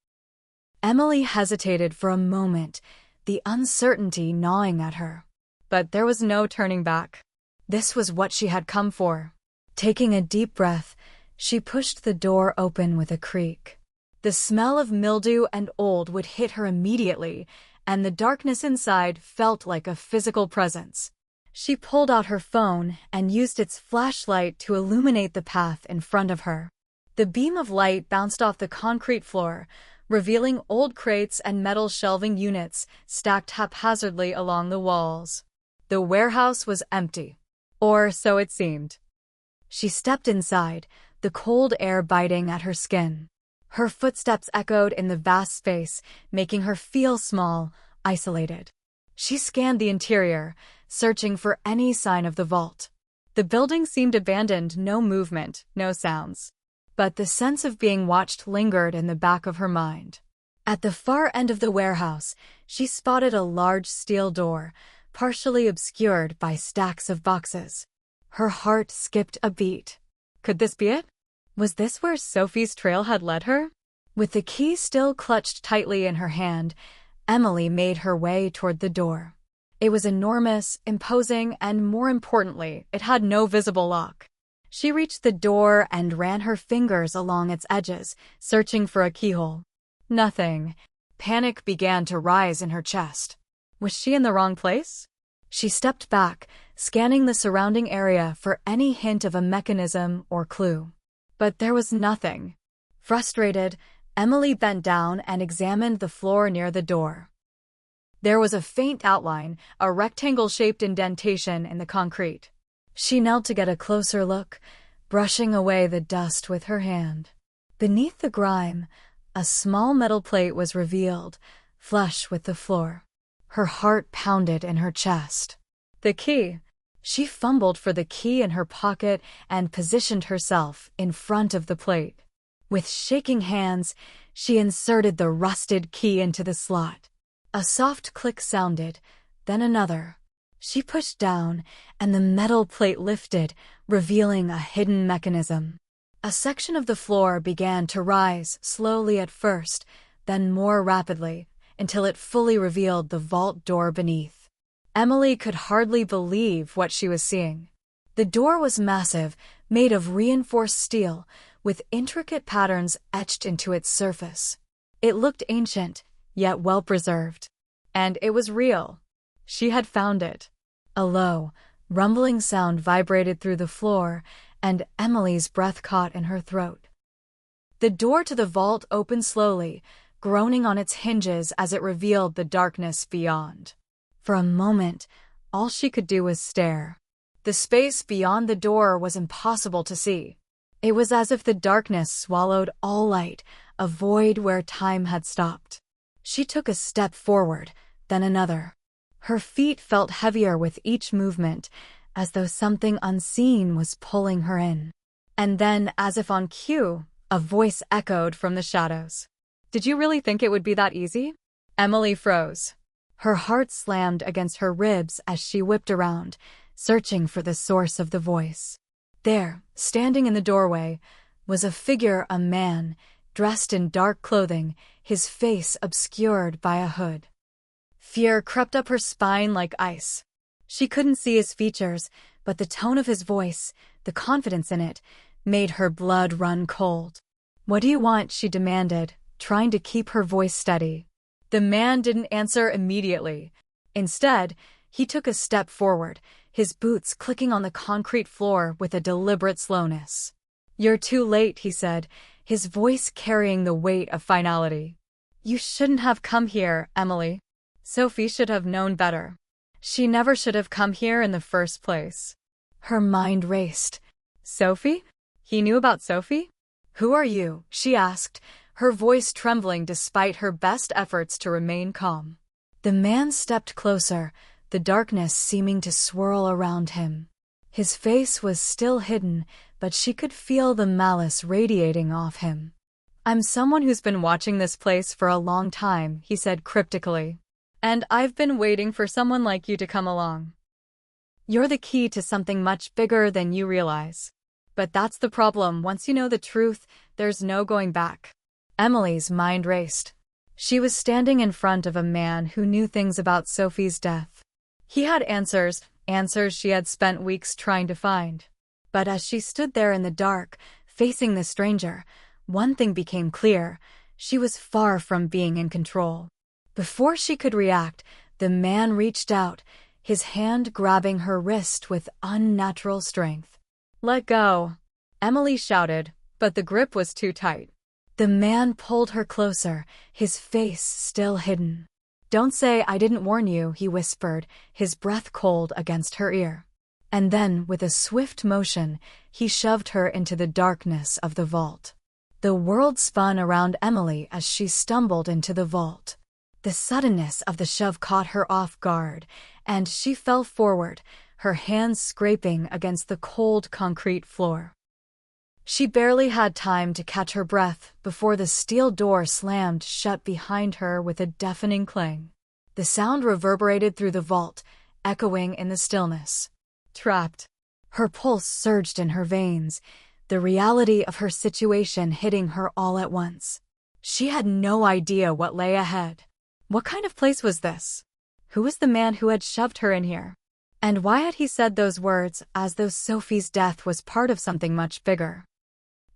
Emily hesitated for a moment, the uncertainty gnawing at her. But there was no turning back. This was what she had come for. Taking a deep breath, she pushed the door open with a creak. The smell of mildew and old would hit her immediately, and the darkness inside felt like a physical presence. She pulled out her phone and used its flashlight to illuminate the path in front of her. The beam of light bounced off the concrete floor, revealing old crates and metal shelving units stacked haphazardly along the walls. The warehouse was empty. Or so it seemed. She stepped inside, the cold air biting at her skin. Her footsteps echoed in the vast space, making her feel small, isolated. She scanned the interior, searching for any sign of the vault. The building seemed abandoned, no movement, no sounds. but the sense of being watched lingered in the back of her mind. At the far end of the warehouse, she spotted a large steel door, partially obscured by stacks of boxes. Her heart skipped a beat. Could this be it? Was this where Sophie's trail had led her? With the key still clutched tightly in her hand, Emily made her way toward the door. It was enormous, imposing, and more importantly, it had no visible lock. She reached the door and ran her fingers along its edges, searching for a keyhole. Nothing. Panic began to rise in her chest. Was she in the wrong place? She stepped back, scanning the surrounding area for any hint of a mechanism or clue. But there was nothing. Frustrated, Emily bent down and examined the floor near the door. There was a faint outline, a rectangle-shaped indentation in the concrete. She knelt to get a closer look, brushing away the dust with her hand. Beneath the grime, a small metal plate was revealed, flush with the floor. Her heart pounded in her chest. The key. She fumbled for the key in her pocket and positioned herself in front of the plate. With shaking hands, she inserted the rusted key into the slot. A soft click sounded, then another. She pushed down, and the metal plate lifted, revealing a hidden mechanism. A section of the floor began to rise, slowly at first, then more rapidly, until it fully revealed the vault door beneath. Emily could hardly believe what she was seeing. The door was massive, made of reinforced steel, with intricate patterns etched into its surface. It looked ancient, yet well-preserved. And it was real. She had found it. A low, rumbling sound vibrated through the floor, and Emily's breath caught in her throat. The door to the vault opened slowly, groaning on its hinges as it revealed the darkness beyond. For a moment, all she could do was stare. The space beyond the door was impossible to see. It was as if the darkness swallowed all light, a void where time had stopped. She took a step forward, then another. Her feet felt heavier with each movement, as though something unseen was pulling her in. And then, as if on cue, a voice echoed from the shadows. "Did you really think it would be that easy?" Emily froze. Her heart slammed against her ribs as she whipped around, searching for the source of the voice. There, standing in the doorway, was a figure, a man, dressed in dark clothing, his face obscured by a hood. Fear crept up her spine like ice. She couldn't see his features, but the tone of his voice, the confidence in it, made her blood run cold. "What do you want?" she demanded, trying to keep her voice steady. The man didn't answer immediately. Instead, he took a step forward, his boots clicking on the concrete floor with a deliberate slowness. "You're too late," he said, his voice carrying the weight of finality. "You shouldn't have come here, Emily. Sophie should have known better. She never should have come here in the first place." Her mind raced. Sophie? He knew about Sophie? "Who are you?" she asked, her voice trembling despite her best efforts to remain calm. The man stepped closer, the darkness seeming to swirl around him. His face was still hidden, but she could feel the malice radiating off him. "I'm someone who's been watching this place for a long time," he said cryptically. "And I've been waiting for someone like you to come along. You're the key to something much bigger than you realize. But that's the problem. Once you know the truth, there's no going back." Emily's mind raced. She was standing in front of a man who knew things about Sophie's death. He had answers she had spent weeks trying to find. But as she stood there in the dark, facing the stranger, one thing became clear: she was far from being in control. Before she could react, the man reached out, his hand grabbing her wrist with unnatural strength. "Let go," Emily shouted, but the grip was too tight. The man pulled her closer, his face still hidden. "Don't say I didn't warn you," he whispered, his breath cold against her ear. And then, with a swift motion, he shoved her into the darkness of the vault. The world spun around Emily as she stumbled into the vault. The suddenness of the shove caught her off guard, and she fell forward, her hands scraping against the cold concrete floor. She barely had time to catch her breath before the steel door slammed shut behind her with a deafening clang. The sound reverberated through the vault, echoing in the stillness. Trapped. Her pulse surged in her veins, the reality of her situation hitting her all at once. She had no idea what lay ahead. What kind of place was this? Who was the man who had shoved her in here? And why had he said those words as though Sophie's death was part of something much bigger?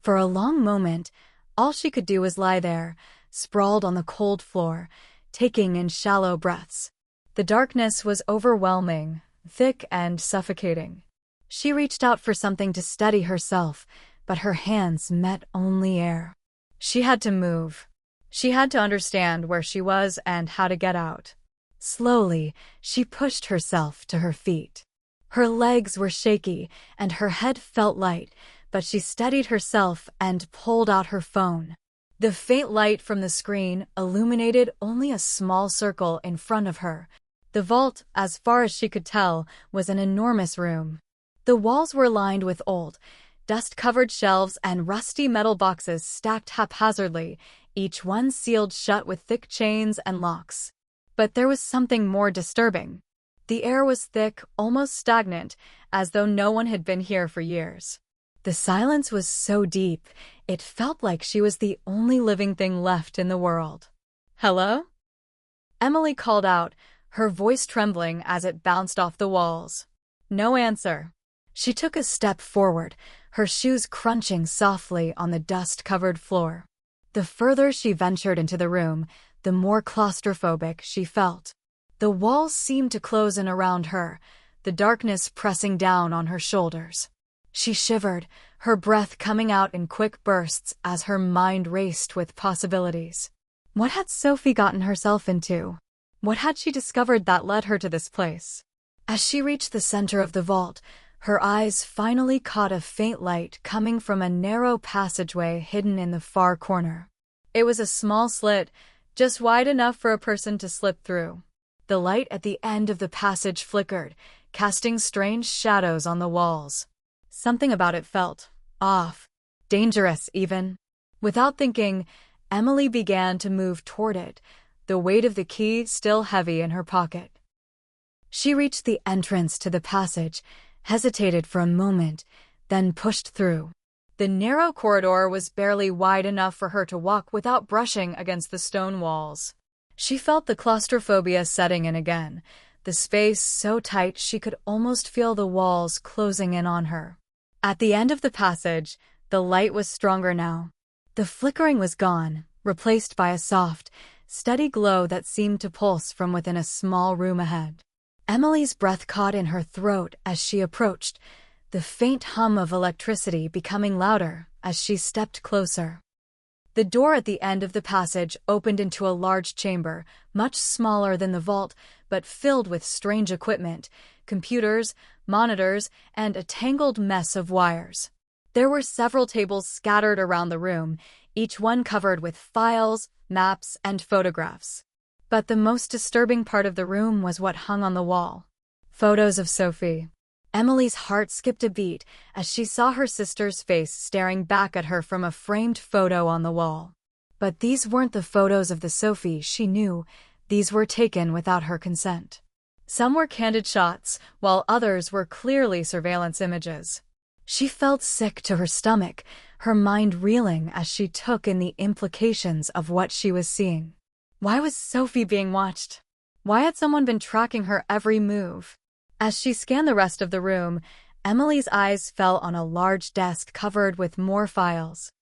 For a long moment, all she could do was lie there, sprawled on the cold floor, taking in shallow breaths. The darkness was overwhelming, thick and suffocating. She reached out for something to steady herself, but her hands met only air. She had to move. She had to understand where she was and how to get out. Slowly, she pushed herself to her feet. Her legs were shaky, and her head felt light, but she steadied herself and pulled out her phone. The faint light from the screen illuminated only a small circle in front of her. The vault, as far as she could tell, was an enormous room. The walls were lined with old, dust-covered shelves and rusty metal boxes stacked haphazardly, each one sealed shut with thick chains and locks. But there was something more disturbing. The air was thick, almost stagnant, as though no one had been here for years. The silence was so deep, it felt like she was the only living thing left in the world. "Hello?" Emily called out, her voice trembling as it bounced off the walls. No answer. She took a step forward, her shoes crunching softly on the dust-covered floor. The further she ventured into the room, the more claustrophobic she felt. The walls seemed to close in around her, the darkness pressing down on her shoulders. She shivered, her breath coming out in quick bursts as her mind raced with possibilities. What had Sophie gotten herself into? What had she discovered that led her to this place? As she reached the center of the vault, her eyes finally caught a faint light coming from a narrow passageway hidden in the far corner. It was a small slit, just wide enough for a person to slip through. The light at the end of the passage flickered, casting strange shadows on the walls. Something about it felt off, dangerous even. Without thinking, Emily began to move toward it, the weight of the key still heavy in her pocket. She reached the entrance to the passage, hesitated for a moment, then pushed through. The narrow corridor was barely wide enough for her to walk without brushing against the stone walls. She felt the claustrophobia setting in again, the space so tight she could almost feel the walls closing in on her. At the end of the passage, the light was stronger now. The flickering was gone, replaced by a soft, steady glow that seemed to pulse from within a small room ahead. Emily's breath caught in her throat as she approached, the faint hum of electricity becoming louder as she stepped closer. The door at the end of the passage opened into a large chamber, much smaller than the vault, but filled with strange equipment, computers, monitors, and a tangled mess of wires. There were several tables scattered around the room, each one covered with files, maps, and photographs. But the most disturbing part of the room was what hung on the wall. Photos of Sophie. Emily's heart skipped a beat as she saw her sister's face staring back at her from a framed photo on the wall. But these weren't the photos of the Sophie she knew. These were taken without her consent. Some were candid shots, while others were clearly surveillance images. She felt sick to her stomach, her mind reeling as she took in the implications of what she was seeing. Why was Sophie being watched? Why had someone been tracking her every move? As she scanned the rest of the room, Emily's eyes fell on a large desk covered with more files.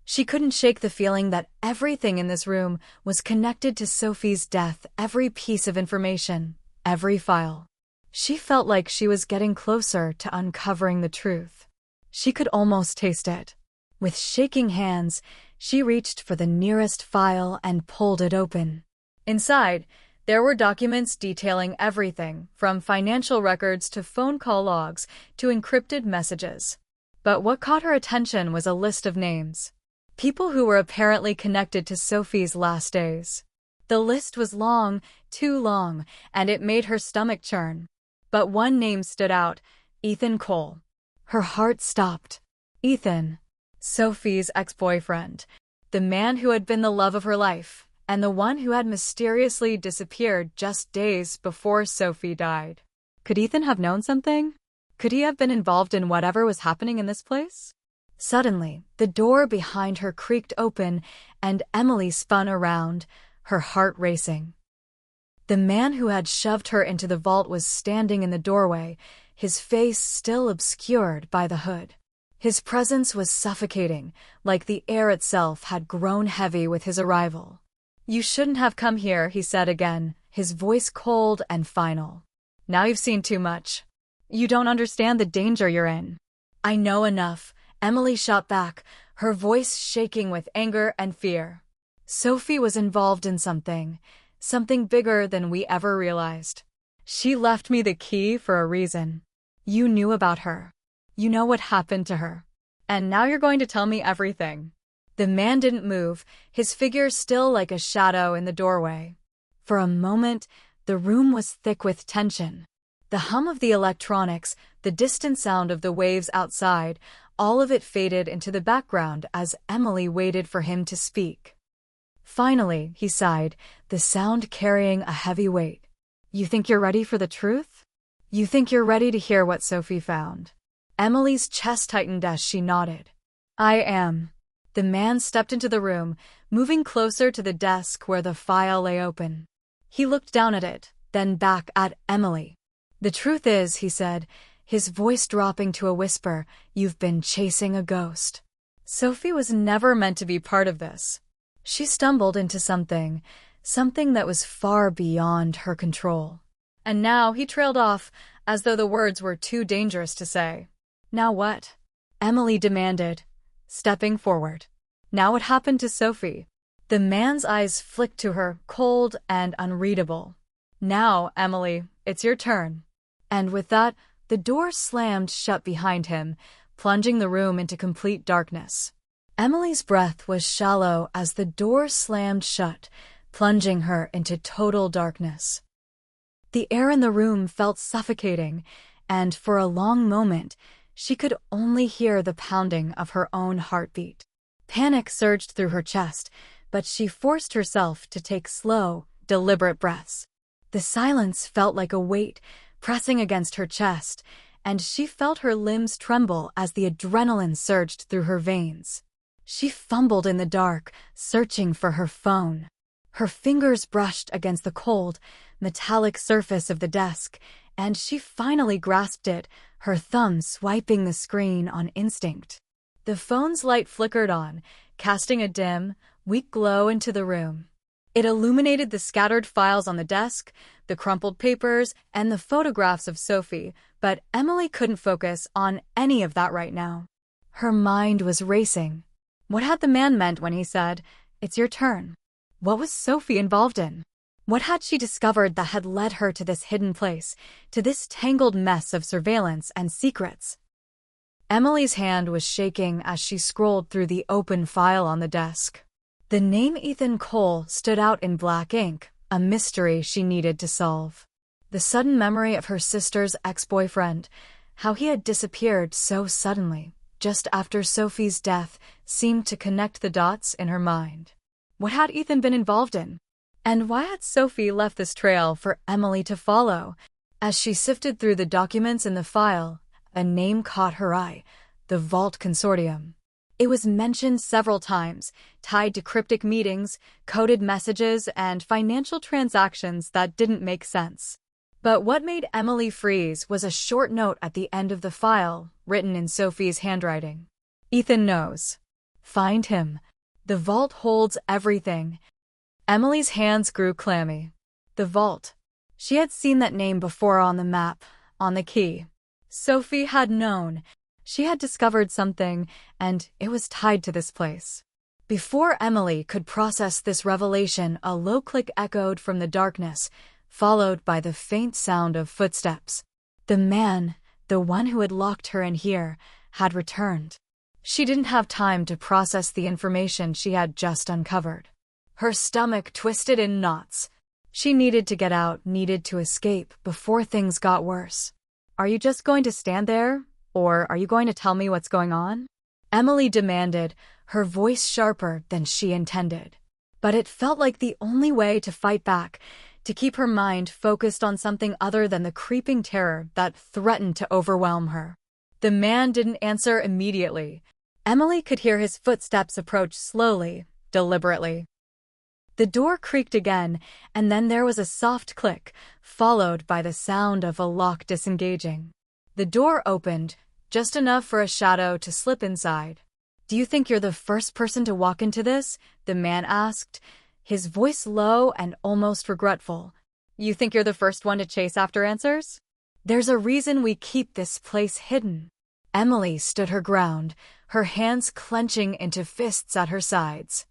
She couldn't shake the feeling that everything in this room was connected to Sophie's death, every piece of information, every file. She felt like she was getting closer to uncovering the truth. She could almost taste it. With shaking hands, she reached for the nearest file and pulled it open. Inside, there were documents detailing everything, from financial records to phone call logs to encrypted messages. But what caught her attention was a list of names. People who were apparently connected to Sophie's last days. The list was long, too long, and it made her stomach churn. But one name stood out, Ethan Cole. Her heart stopped. Ethan, Sophie's ex-boyfriend, the man who had been the love of her life, and the one who had mysteriously disappeared just days before Sophie died. Could Ethan have known something? Could he have been involved in whatever was happening in this place? Suddenly, the door behind her creaked open and Emily spun around, her heart racing. The man who had shoved her into the vault was standing in the doorway, his face still obscured by the hood. His presence was suffocating, like the air itself had grown heavy with his arrival. "You shouldn't have come here," he said again, his voice cold and final. "Now you've seen too much. You don't understand the danger you're in." "I know enough," Emily shot back, her voice shaking with anger and fear. Sophie was involved in something bigger than we ever realized. She left me the key for a reason. You knew about her. You know what happened to her. And now you're going to tell me everything." The man didn't move, his figure still like a shadow in the doorway. For a moment, the room was thick with tension. The hum of the electronics, the distant sound of the waves outside, all of it faded into the background as Emily waited for him to speak. Finally, he sighed, the sound carrying a heavy weight. "You think you're ready for the truth? You think you're ready to hear what Sophie found?" Emily's chest tightened as she nodded. "I am." The man stepped into the room, moving closer to the desk where the file lay open. He looked down at it, then back at Emily. "The truth is," he said, his voice dropping to a whisper, "you've been chasing a ghost." Sophie was never meant to be part of this. She stumbled into something that was far beyond her control. And now he trailed off, as though the words were too dangerous to say. "Now what?" Emily demanded, stepping forward. "Now what happened to Sophie?" The man's eyes flicked to her, cold and unreadable. "Now, Emily, it's your turn." And with that, the door slammed shut behind him, plunging the room into complete darkness. Emily's breath was shallow as the door slammed shut, plunging her into total darkness. The air in the room felt suffocating, and for a long moment, she could only hear the pounding of her own heartbeat. Panic surged through her chest, but she forced herself to take slow, deliberate breaths. The silence felt like a weight pressing against her chest, and she felt her limbs tremble as the adrenaline surged through her veins. She fumbled in the dark, searching for her phone. Her fingers brushed against the cold, metallic surface of the desk, and she finally grasped it, her thumb swiping the screen on instinct. The phone's light flickered on, casting a dim, weak glow into the room. It illuminated the scattered files on the desk, the crumpled papers, and the photographs of Sophie, but Emily couldn't focus on any of that right now. Her mind was racing. What had the man meant when he said, "It's your turn"? What was Sophie involved in? What had she discovered that had led her to this hidden place, to this tangled mess of surveillance and secrets? Emily's hand was shaking as she scrolled through the open file on the desk. The name Ethan Cole stood out in black ink, a mystery she needed to solve. The sudden memory of her sister's ex-boyfriend, how he had disappeared so suddenly, just after Sophie's death, seemed to connect the dots in her mind. What had Ethan been involved in? And why had Sophie left this trail for Emily to follow? As she sifted through the documents in the file, a name caught her eye: the Vault Consortium. It was mentioned several times, tied to cryptic meetings, coded messages, and financial transactions that didn't make sense. But what made Emily freeze was a short note at the end of the file, written in Sophie's handwriting. "Ethan knows. Find him. The Vault holds everything." Emily's hands grew clammy. The Vault. She had seen that name before on the map, on the key. Sophie had known. She had discovered something, and it was tied to this place. Before Emily could process this revelation, a low click echoed from the darkness, followed by the faint sound of footsteps. The man, the one who had locked her in here, had returned. She didn't have time to process the information she had just uncovered. Her stomach twisted in knots. She needed to get out, needed to escape before things got worse. "Are you just going to stand there? Or are you going to tell me what's going on?" Emily demanded, her voice sharper than she intended. But it felt like the only way to fight back, to keep her mind focused on something other than the creeping terror that threatened to overwhelm her. The man didn't answer immediately. Emily could hear his footsteps approach slowly, deliberately. The door creaked again, and then there was a soft click, followed by the sound of a lock disengaging. The door opened, just enough for a shadow to slip inside. "Do you think you're the first person to walk into this?" the man asked, his voice low and almost regretful. "You think you're the first one to chase after answers? There's a reason we keep this place hidden." Emily stood her ground, her hands clenching into fists at her sides.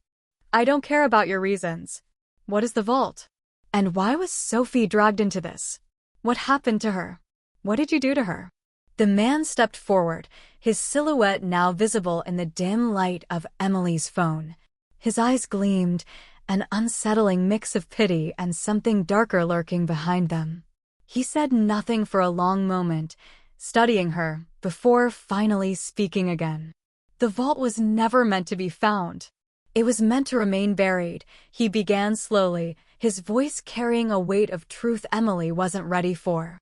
"I don't care about your reasons. What is the vault? And why was Sophie dragged into this? What happened to her? What did you do to her?" The man stepped forward, his silhouette now visible in the dim light of Emily's phone. His eyes gleamed, an unsettling mix of pity and something darker lurking behind them. He said nothing for a long moment, studying her, before finally speaking again. "The vault was never meant to be found. It was meant to remain buried," he began slowly, his voice carrying a weight of truth Emily wasn't ready for.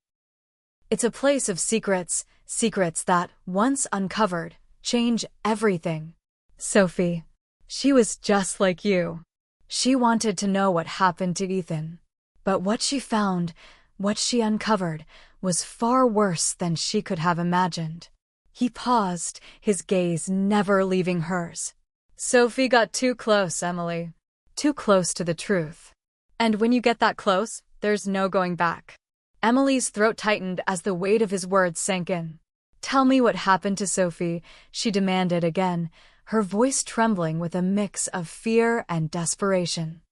"It's a place of secrets, secrets that, once uncovered, change everything. Sophie. She was just like you. She wanted to know what happened to Ethan. But what she found, what she uncovered, was far worse than she could have imagined." He paused, his gaze never leaving hers. "Sophie got too close, Emily. Too close to the truth. And when you get that close, there's no going back." Emily's throat tightened as the weight of his words sank in. "Tell me what happened to Sophie," she demanded again, her voice trembling with a mix of fear and desperation.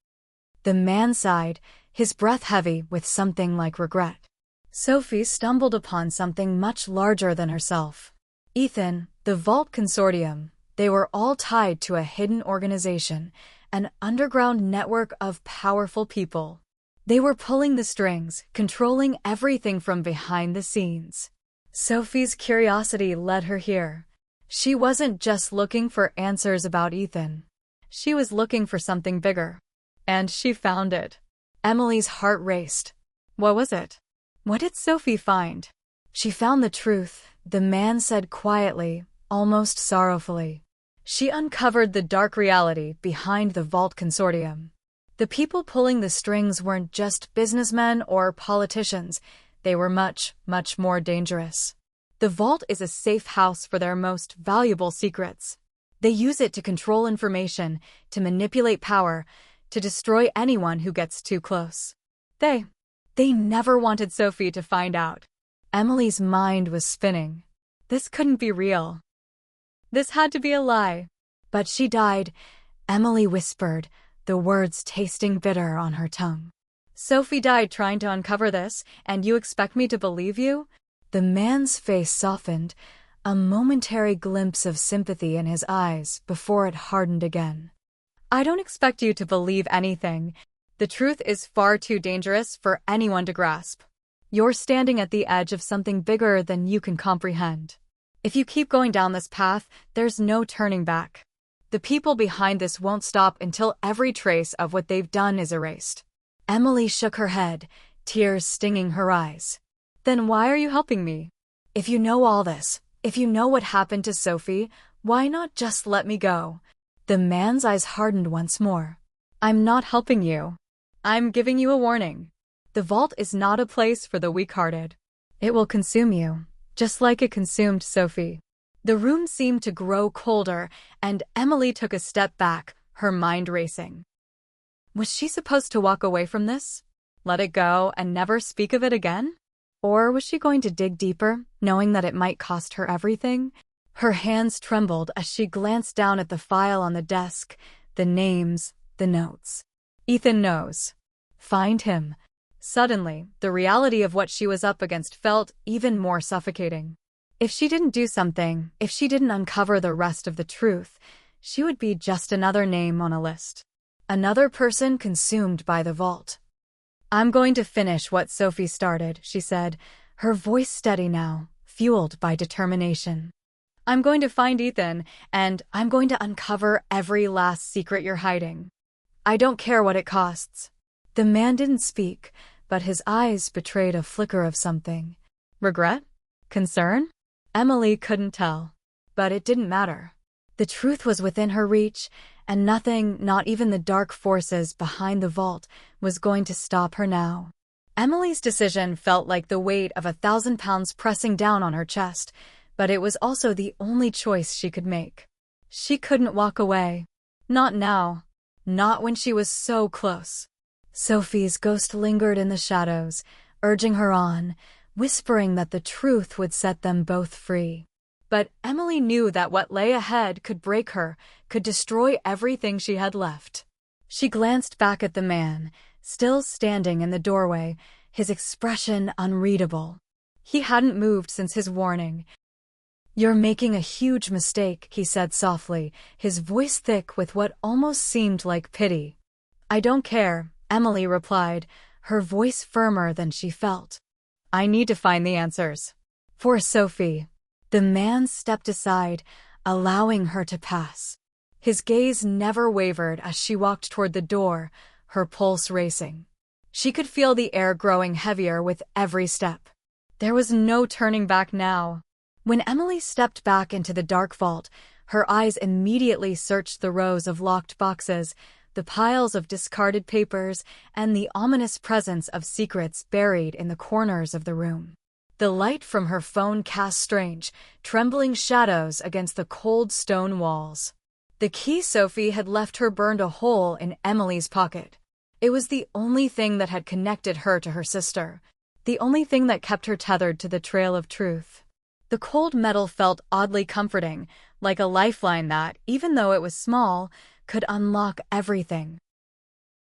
The man sighed, his breath heavy with something like regret. "Sophie stumbled upon something much larger than herself. Ethan, the Vault Consortium, they were all tied to a hidden organization, an underground network of powerful people. They were pulling the strings, controlling everything from behind the scenes. Sophie's curiosity led her here. She wasn't just looking for answers about Ethan. She was looking for something bigger. And she found it." Emily's heart raced. What was it? What did Sophie find? "She found the truth," the man said quietly, almost sorrowfully. "She uncovered the dark reality behind the Vault Consortium. The people pulling the strings weren't just businessmen or politicians. They were much, much more dangerous. The Vault is a safe house for their most valuable secrets. They use it to control information, to manipulate power, to destroy anyone who gets too close. They never wanted Sophie to find out." Emily's mind was spinning. This couldn't be real. This had to be a lie. "But she died," Emily whispered, the words tasting bitter on her tongue. "Sophie died trying to uncover this, and you expect me to believe you?" The man's face softened, a momentary glimpse of sympathy in his eyes before it hardened again. "I don't expect you to believe anything. The truth is far too dangerous for anyone to grasp. You're standing at the edge of something bigger than you can comprehend. If you keep going down this path, there's no turning back. The people behind this won't stop until every trace of what they've done is erased." Emily shook her head, tears stinging her eyes. "Then why are you helping me? If you know all this, if you know what happened to Sophie, why not just let me go?" The man's eyes hardened once more. "I'm not helping you. I'm giving you a warning. The vault is not a place for the weak-hearted. It will consume you, just like it consumed Sophie." The room seemed to grow colder, and Emily took a step back, her mind racing. Was she supposed to walk away from this? Let it go and never speak of it again? Or was she going to dig deeper, knowing that it might cost her everything? Her hands trembled as she glanced down at the file on the desk, the names, the notes. Ethan knows. Find him. Suddenly, the reality of what she was up against felt even more suffocating. If she didn't do something, if she didn't uncover the rest of the truth, she would be just another name on a list. Another person consumed by the vault. "I'm going to finish what Sophie started," she said, her voice steady now, fueled by determination. I'm going to find Ethan, and I'm going to uncover every last secret you're hiding. I don't care what it costs." The man didn't speak, but his eyes betrayed a flicker of something. Regret? Concern? Emily couldn't tell. But it didn't matter. The truth was within her reach, and nothing, not even the dark forces behind the vault, was going to stop her now. Emily's decision felt like the weight of 1,000 pounds pressing down on her chest, but it was also the only choice she could make. She couldn't walk away. Not now. Not when she was so close. Sophie's ghost lingered in the shadows, urging her on, whispering that the truth would set them both free. But Emily knew that what lay ahead could break her, could destroy everything she had left. She glanced back at the man, still standing in the doorway, his expression unreadable. He hadn't moved since his warning. "You're making a huge mistake," he said softly, his voice thick with what almost seemed like pity. "I don't care," Emily replied, her voice firmer than she felt. "I need to find the answers. For Sophie." The man stepped aside, allowing her to pass. His gaze never wavered as she walked toward the door, her pulse racing. She could feel the air growing heavier with every step. There was no turning back now. When Emily stepped back into the dark vault, her eyes immediately searched the rows of locked boxes, the piles of discarded papers, and the ominous presence of secrets buried in the corners of the room. The light from her phone cast strange, trembling shadows against the cold stone walls. The key Sophie had left her burned a hole in Emily's pocket. It was the only thing that had connected her to her sister, the only thing that kept her tethered to the trail of truth. The cold metal felt oddly comforting, like a lifeline that, even though it was small, could unlock everything.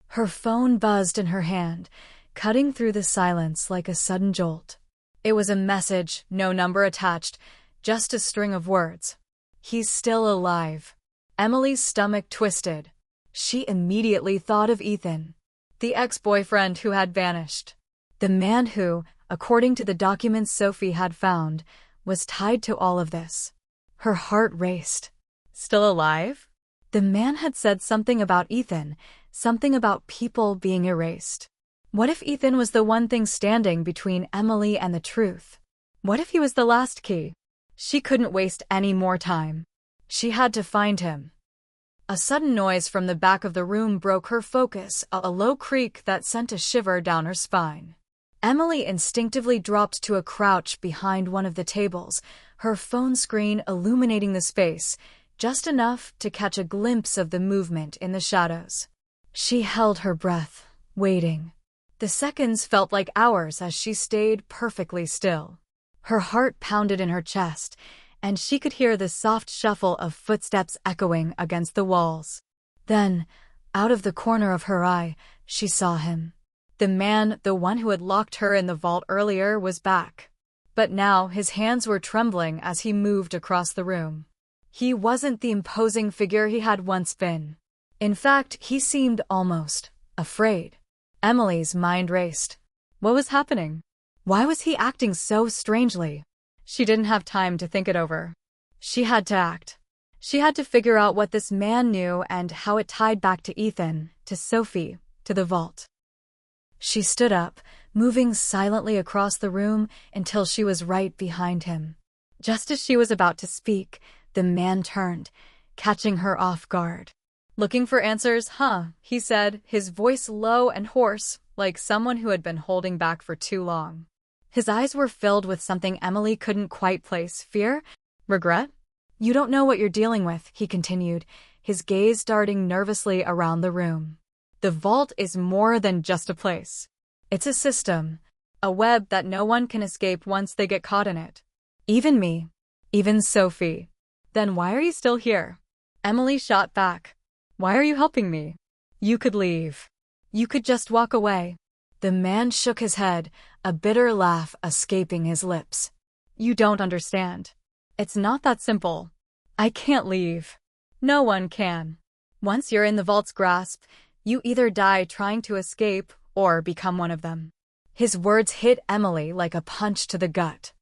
Her phone buzzed in her hand, cutting through the silence like a sudden jolt. It was a message, no number attached, just a string of words. "He's still alive." Emily's stomach twisted. She immediately thought of Ethan, the ex-boyfriend who had vanished. The man who, according to the documents Sophie had found, was tied to all of this. Her heart raced. Still alive? The man had said something about Ethan, something about people being erased. What if Ethan was the one thing standing between Emily and the truth? What if he was the last key? She couldn't waste any more time. She had to find him. A sudden noise from the back of the room broke her focus, a low creak that sent a shiver down her spine. Emily instinctively dropped to a crouch behind one of the tables, her phone screen illuminating the space, just enough to catch a glimpse of the movement in the shadows. She held her breath, waiting. The seconds felt like hours as she stayed perfectly still. Her heart pounded in her chest, and she could hear the soft shuffle of footsteps echoing against the walls. Then, out of the corner of her eye, she saw him. The man, the one who had locked her in the vault earlier, was back. But now his hands were trembling as he moved across the room. He wasn't the imposing figure he had once been. In fact, he seemed almost afraid. Emily's mind raced. What was happening? Why was he acting so strangely? She didn't have time to think it over. She had to act. She had to figure out what this man knew and how it tied back to Ethan, to Sophie, to the vault. She stood up, moving silently across the room until she was right behind him. Just as she was about to speak, the man turned, catching her off guard. "Looking for answers, huh?" he said, his voice low and hoarse, like someone who had been holding back for too long. His eyes were filled with something Emily couldn't quite place. Fear? Regret? "You don't know what you're dealing with," he continued, his gaze darting nervously around the room. "The vault is more than just a place. It's a system, a web that no one can escape once they get caught in it. Even me. Even Sophie." "Then why are you still here?" Emily shot back. "Why are you helping me? You could leave. You could just walk away." The man shook his head, a bitter laugh escaping his lips. "You don't understand. It's not that simple. I can't leave. No one can. Once you're in the vault's grasp, you either die trying to escape or become one of them." His words hit Emily like a punch to the gut.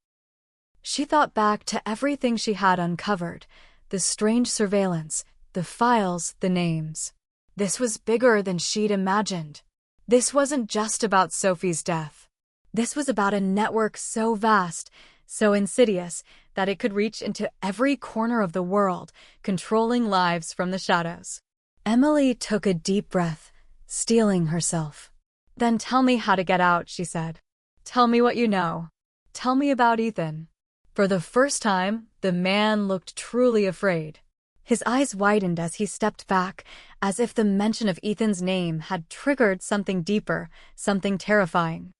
She thought back to everything she had uncovered, the strange surveillance, the files, the names. This was bigger than she'd imagined. This wasn't just about Sophie's death. This was about a network so vast, so insidious, that it could reach into every corner of the world, controlling lives from the shadows. Emily took a deep breath, steeling herself. "Then tell me how to get out," she said. "Tell me what you know. Tell me about Ethan." For the first time, the man looked truly afraid. His eyes widened as he stepped back, as if the mention of Ethan's name had triggered something deeper, something terrifying.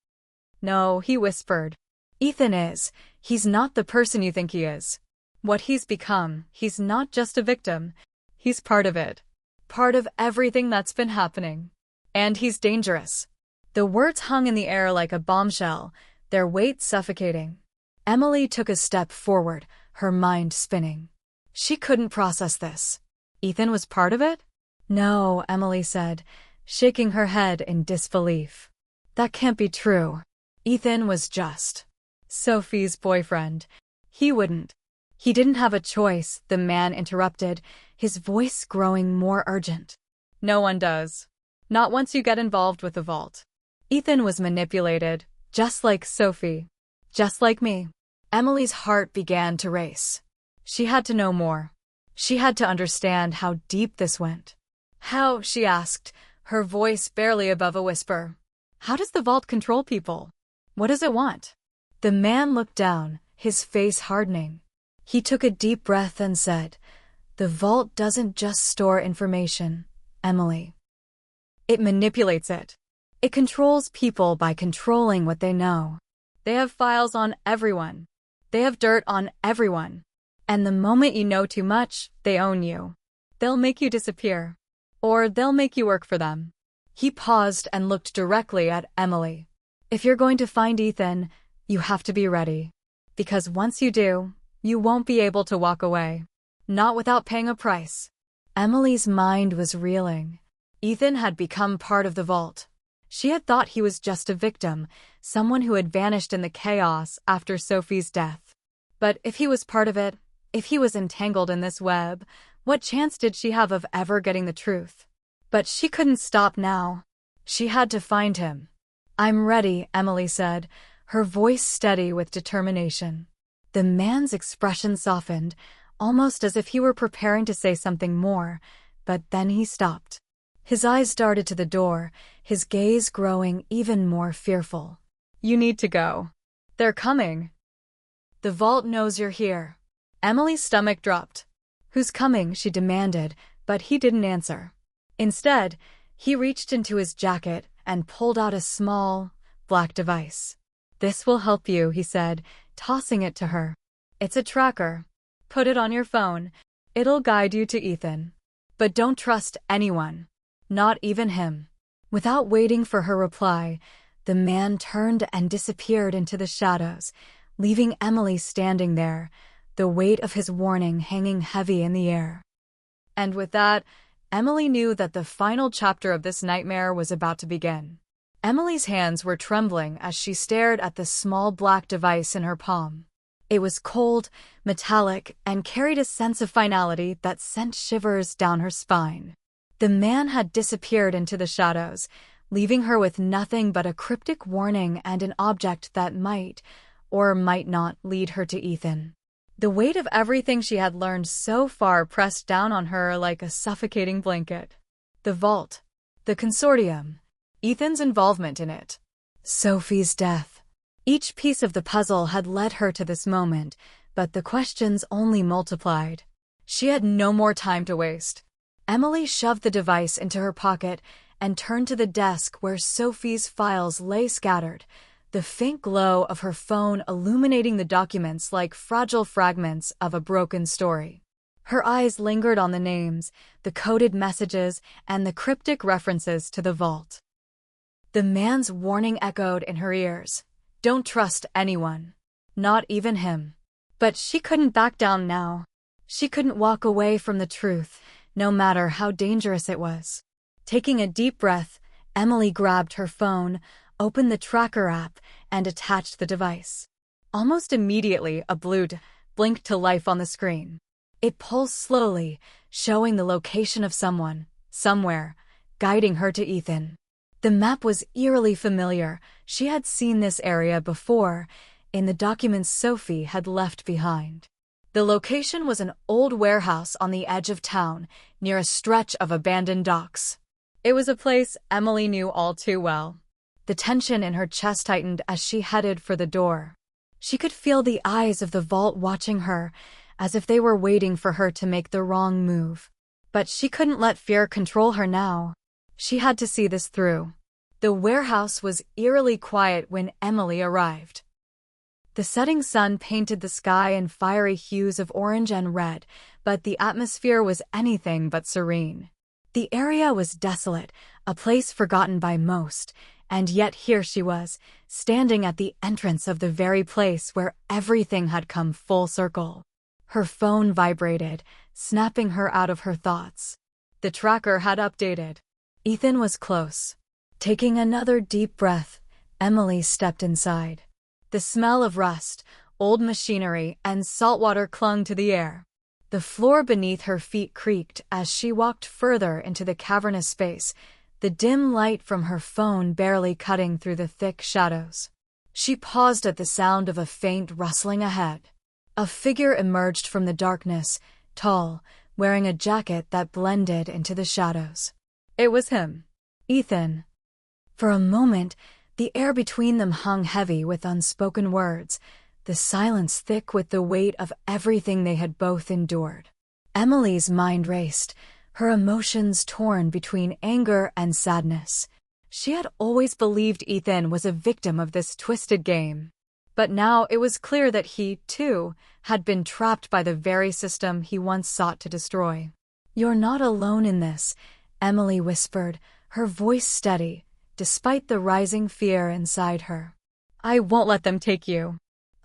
"No," he whispered. He's not the person you think he is. What he's become, he's not just a victim. He's part of it. Part of everything that's been happening. And he's dangerous." The words hung in the air like a bombshell, their weight suffocating. Emily took a step forward, her mind spinning. She couldn't process this. Ethan was part of it? "No," Emily said, shaking her head in disbelief. "That can't be true. Ethan was just Sophie's boyfriend. He didn't have a choice," the man interrupted, his voice growing more urgent. "No one does. Not once you get involved with the vault. Ethan was manipulated, just like Sophie. Just like me." Emily's heart began to race. She had to know more. She had to understand how deep this went. "How?" she asked, her voice barely above a whisper. "How does the vault control people? What does it want?" The man looked down, his face hardening. He took a deep breath and said, "The vault doesn't just store information, Emily. It manipulates it. It controls people by controlling what they know. They have files on everyone. They have dirt on everyone. And the moment you know too much, they own you. They'll make you disappear. Or they'll make you work for them." He paused and looked directly at Emily. "If you're going to find Ethan, you have to be ready. Because once you do, you won't be able to walk away. Not without paying a price." Emily's mind was reeling. Ethan had become part of the vault. She had thought he was just a victim, someone who had vanished in the chaos after Sophie's death. But if he was part of it, if he was entangled in this web, what chance did she have of ever getting the truth? But she couldn't stop now. She had to find him. "I'm ready," Emily said, her voice steady with determination. The man's expression softened, almost as if he were preparing to say something more, but then he stopped. His eyes darted to the door, his gaze growing even more fearful. "You need to go. They're coming. The vault knows you're here." Emily's stomach dropped. "Who's coming?" she demanded, but he didn't answer. Instead, he reached into his jacket and pulled out a small, black device. "This will help you," he said, tossing it to her. "It's a tracker. Put it on your phone. It'll guide you to Ethan. But don't trust anyone. Not even him." Without waiting for her reply, the man turned and disappeared into the shadows, leaving Emily standing there, the weight of his warning hanging heavy in the air. And with that, Emily knew that the final chapter of this nightmare was about to begin. Emily's hands were trembling as she stared at the small black device in her palm. It was cold, metallic, and carried a sense of finality that sent shivers down her spine. The man had disappeared into the shadows, leaving her with nothing but a cryptic warning and an object that might, or might not, lead her to Ethan. The weight of everything she had learned so far pressed down on her like a suffocating blanket. The vault, the consortium, Ethan's involvement in it, Sophie's death. Each piece of the puzzle had led her to this moment, but the questions only multiplied. She had no more time to waste. Emily shoved the device into her pocket and turned to the desk where Sophie's files lay scattered, the faint glow of her phone illuminating the documents like fragile fragments of a broken story. Her eyes lingered on the names, the coded messages, and the cryptic references to the vault. The man's warning echoed in her ears. Don't trust anyone. Not even him. But she couldn't back down now. She couldn't walk away from the truth, no matter how dangerous it was. Taking a deep breath, Emily grabbed her phone, opened the tracker app, and attached the device. Almost immediately, a blue blinked to life on the screen. It pulsed slowly, showing the location of someone, somewhere, guiding her to Ethan. The map was eerily familiar. She had seen this area before, in the documents Sophie had left behind. The location was an old warehouse on the edge of town, near a stretch of abandoned docks. It was a place Emily knew all too well. The tension in her chest tightened as she headed for the door. She could feel the eyes of the vault watching her, as if they were waiting for her to make the wrong move. But she couldn't let fear control her now. She had to see this through. The warehouse was eerily quiet when Emily arrived. The setting sun painted the sky in fiery hues of orange and red, but the atmosphere was anything but serene. The area was desolate, a place forgotten by most, and yet here she was, standing at the entrance of the very place where everything had come full circle. Her phone vibrated, snapping her out of her thoughts. The tracker had updated. Ethan was close. Taking another deep breath, Emily stepped inside. The smell of rust, old machinery, and salt water clung to the air. The floor beneath her feet creaked as she walked further into the cavernous space, the dim light from her phone barely cutting through the thick shadows. She paused at the sound of a faint rustling ahead. A figure emerged from the darkness, tall, wearing a jacket that blended into the shadows. It was him. Ethan. For a moment, the air between them hung heavy with unspoken words, the silence thick with the weight of everything they had both endured. Emily's mind raced, her emotions torn between anger and sadness. She had always believed Ethan was a victim of this twisted game. But now it was clear that he, too, had been trapped by the very system he once sought to destroy. "You're not alone in this," Emily whispered, her voice steady, despite the rising fear inside her. "I won't let them take you.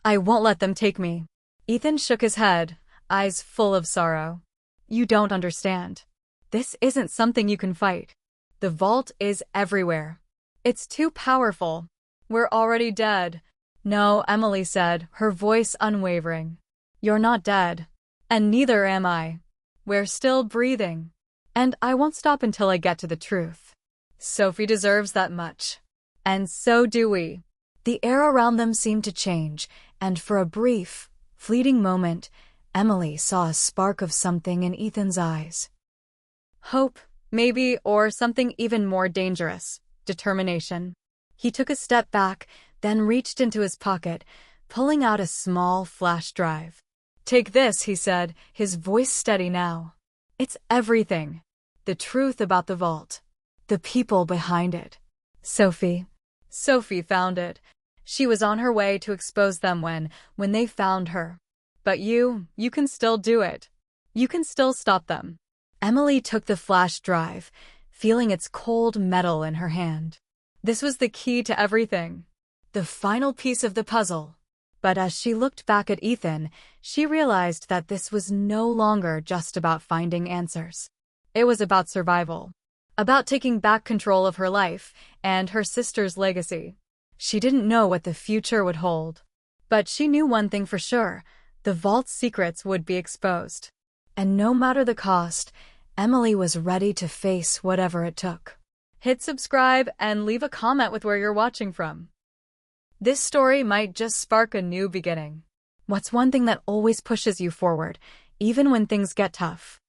I won't let them take me." Ethan shook his head, eyes full of sorrow. "You don't understand. This isn't something you can fight. The vault is everywhere. It's too powerful. We're already dead." "No," Emily said, her voice unwavering. "You're not dead. And neither am I. We're still breathing. And I won't stop until I get to the truth. Sophie deserves that much. And so do we." The air around them seemed to change, and for a brief, fleeting moment, Emily saw a spark of something in Ethan's eyes. Hope, maybe, or something even more dangerous, determination. He took a step back, then reached into his pocket, pulling out a small flash drive. "Take this," he said, his voice steady now. "It's everything. The truth about the vault. The people behind it. Sophie." Sophie found it. She was on her way to expose them when they found her. But you can still do it. You can still stop them. Emily took the flash drive, feeling its cold metal in her hand. This was the key to everything. The final piece of the puzzle. But as she looked back at Ethan, she realized that this was no longer just about finding answers. It was about survival. About taking back control of her life and her sister's legacy. She didn't know what the future would hold. But she knew one thing for sure: the vault's secrets would be exposed. And no matter the cost, Emily was ready to face whatever it took. Hit subscribe and leave a comment with where you're watching from. This story might just spark a new beginning. What's one thing that always pushes you forward, even when things get tough?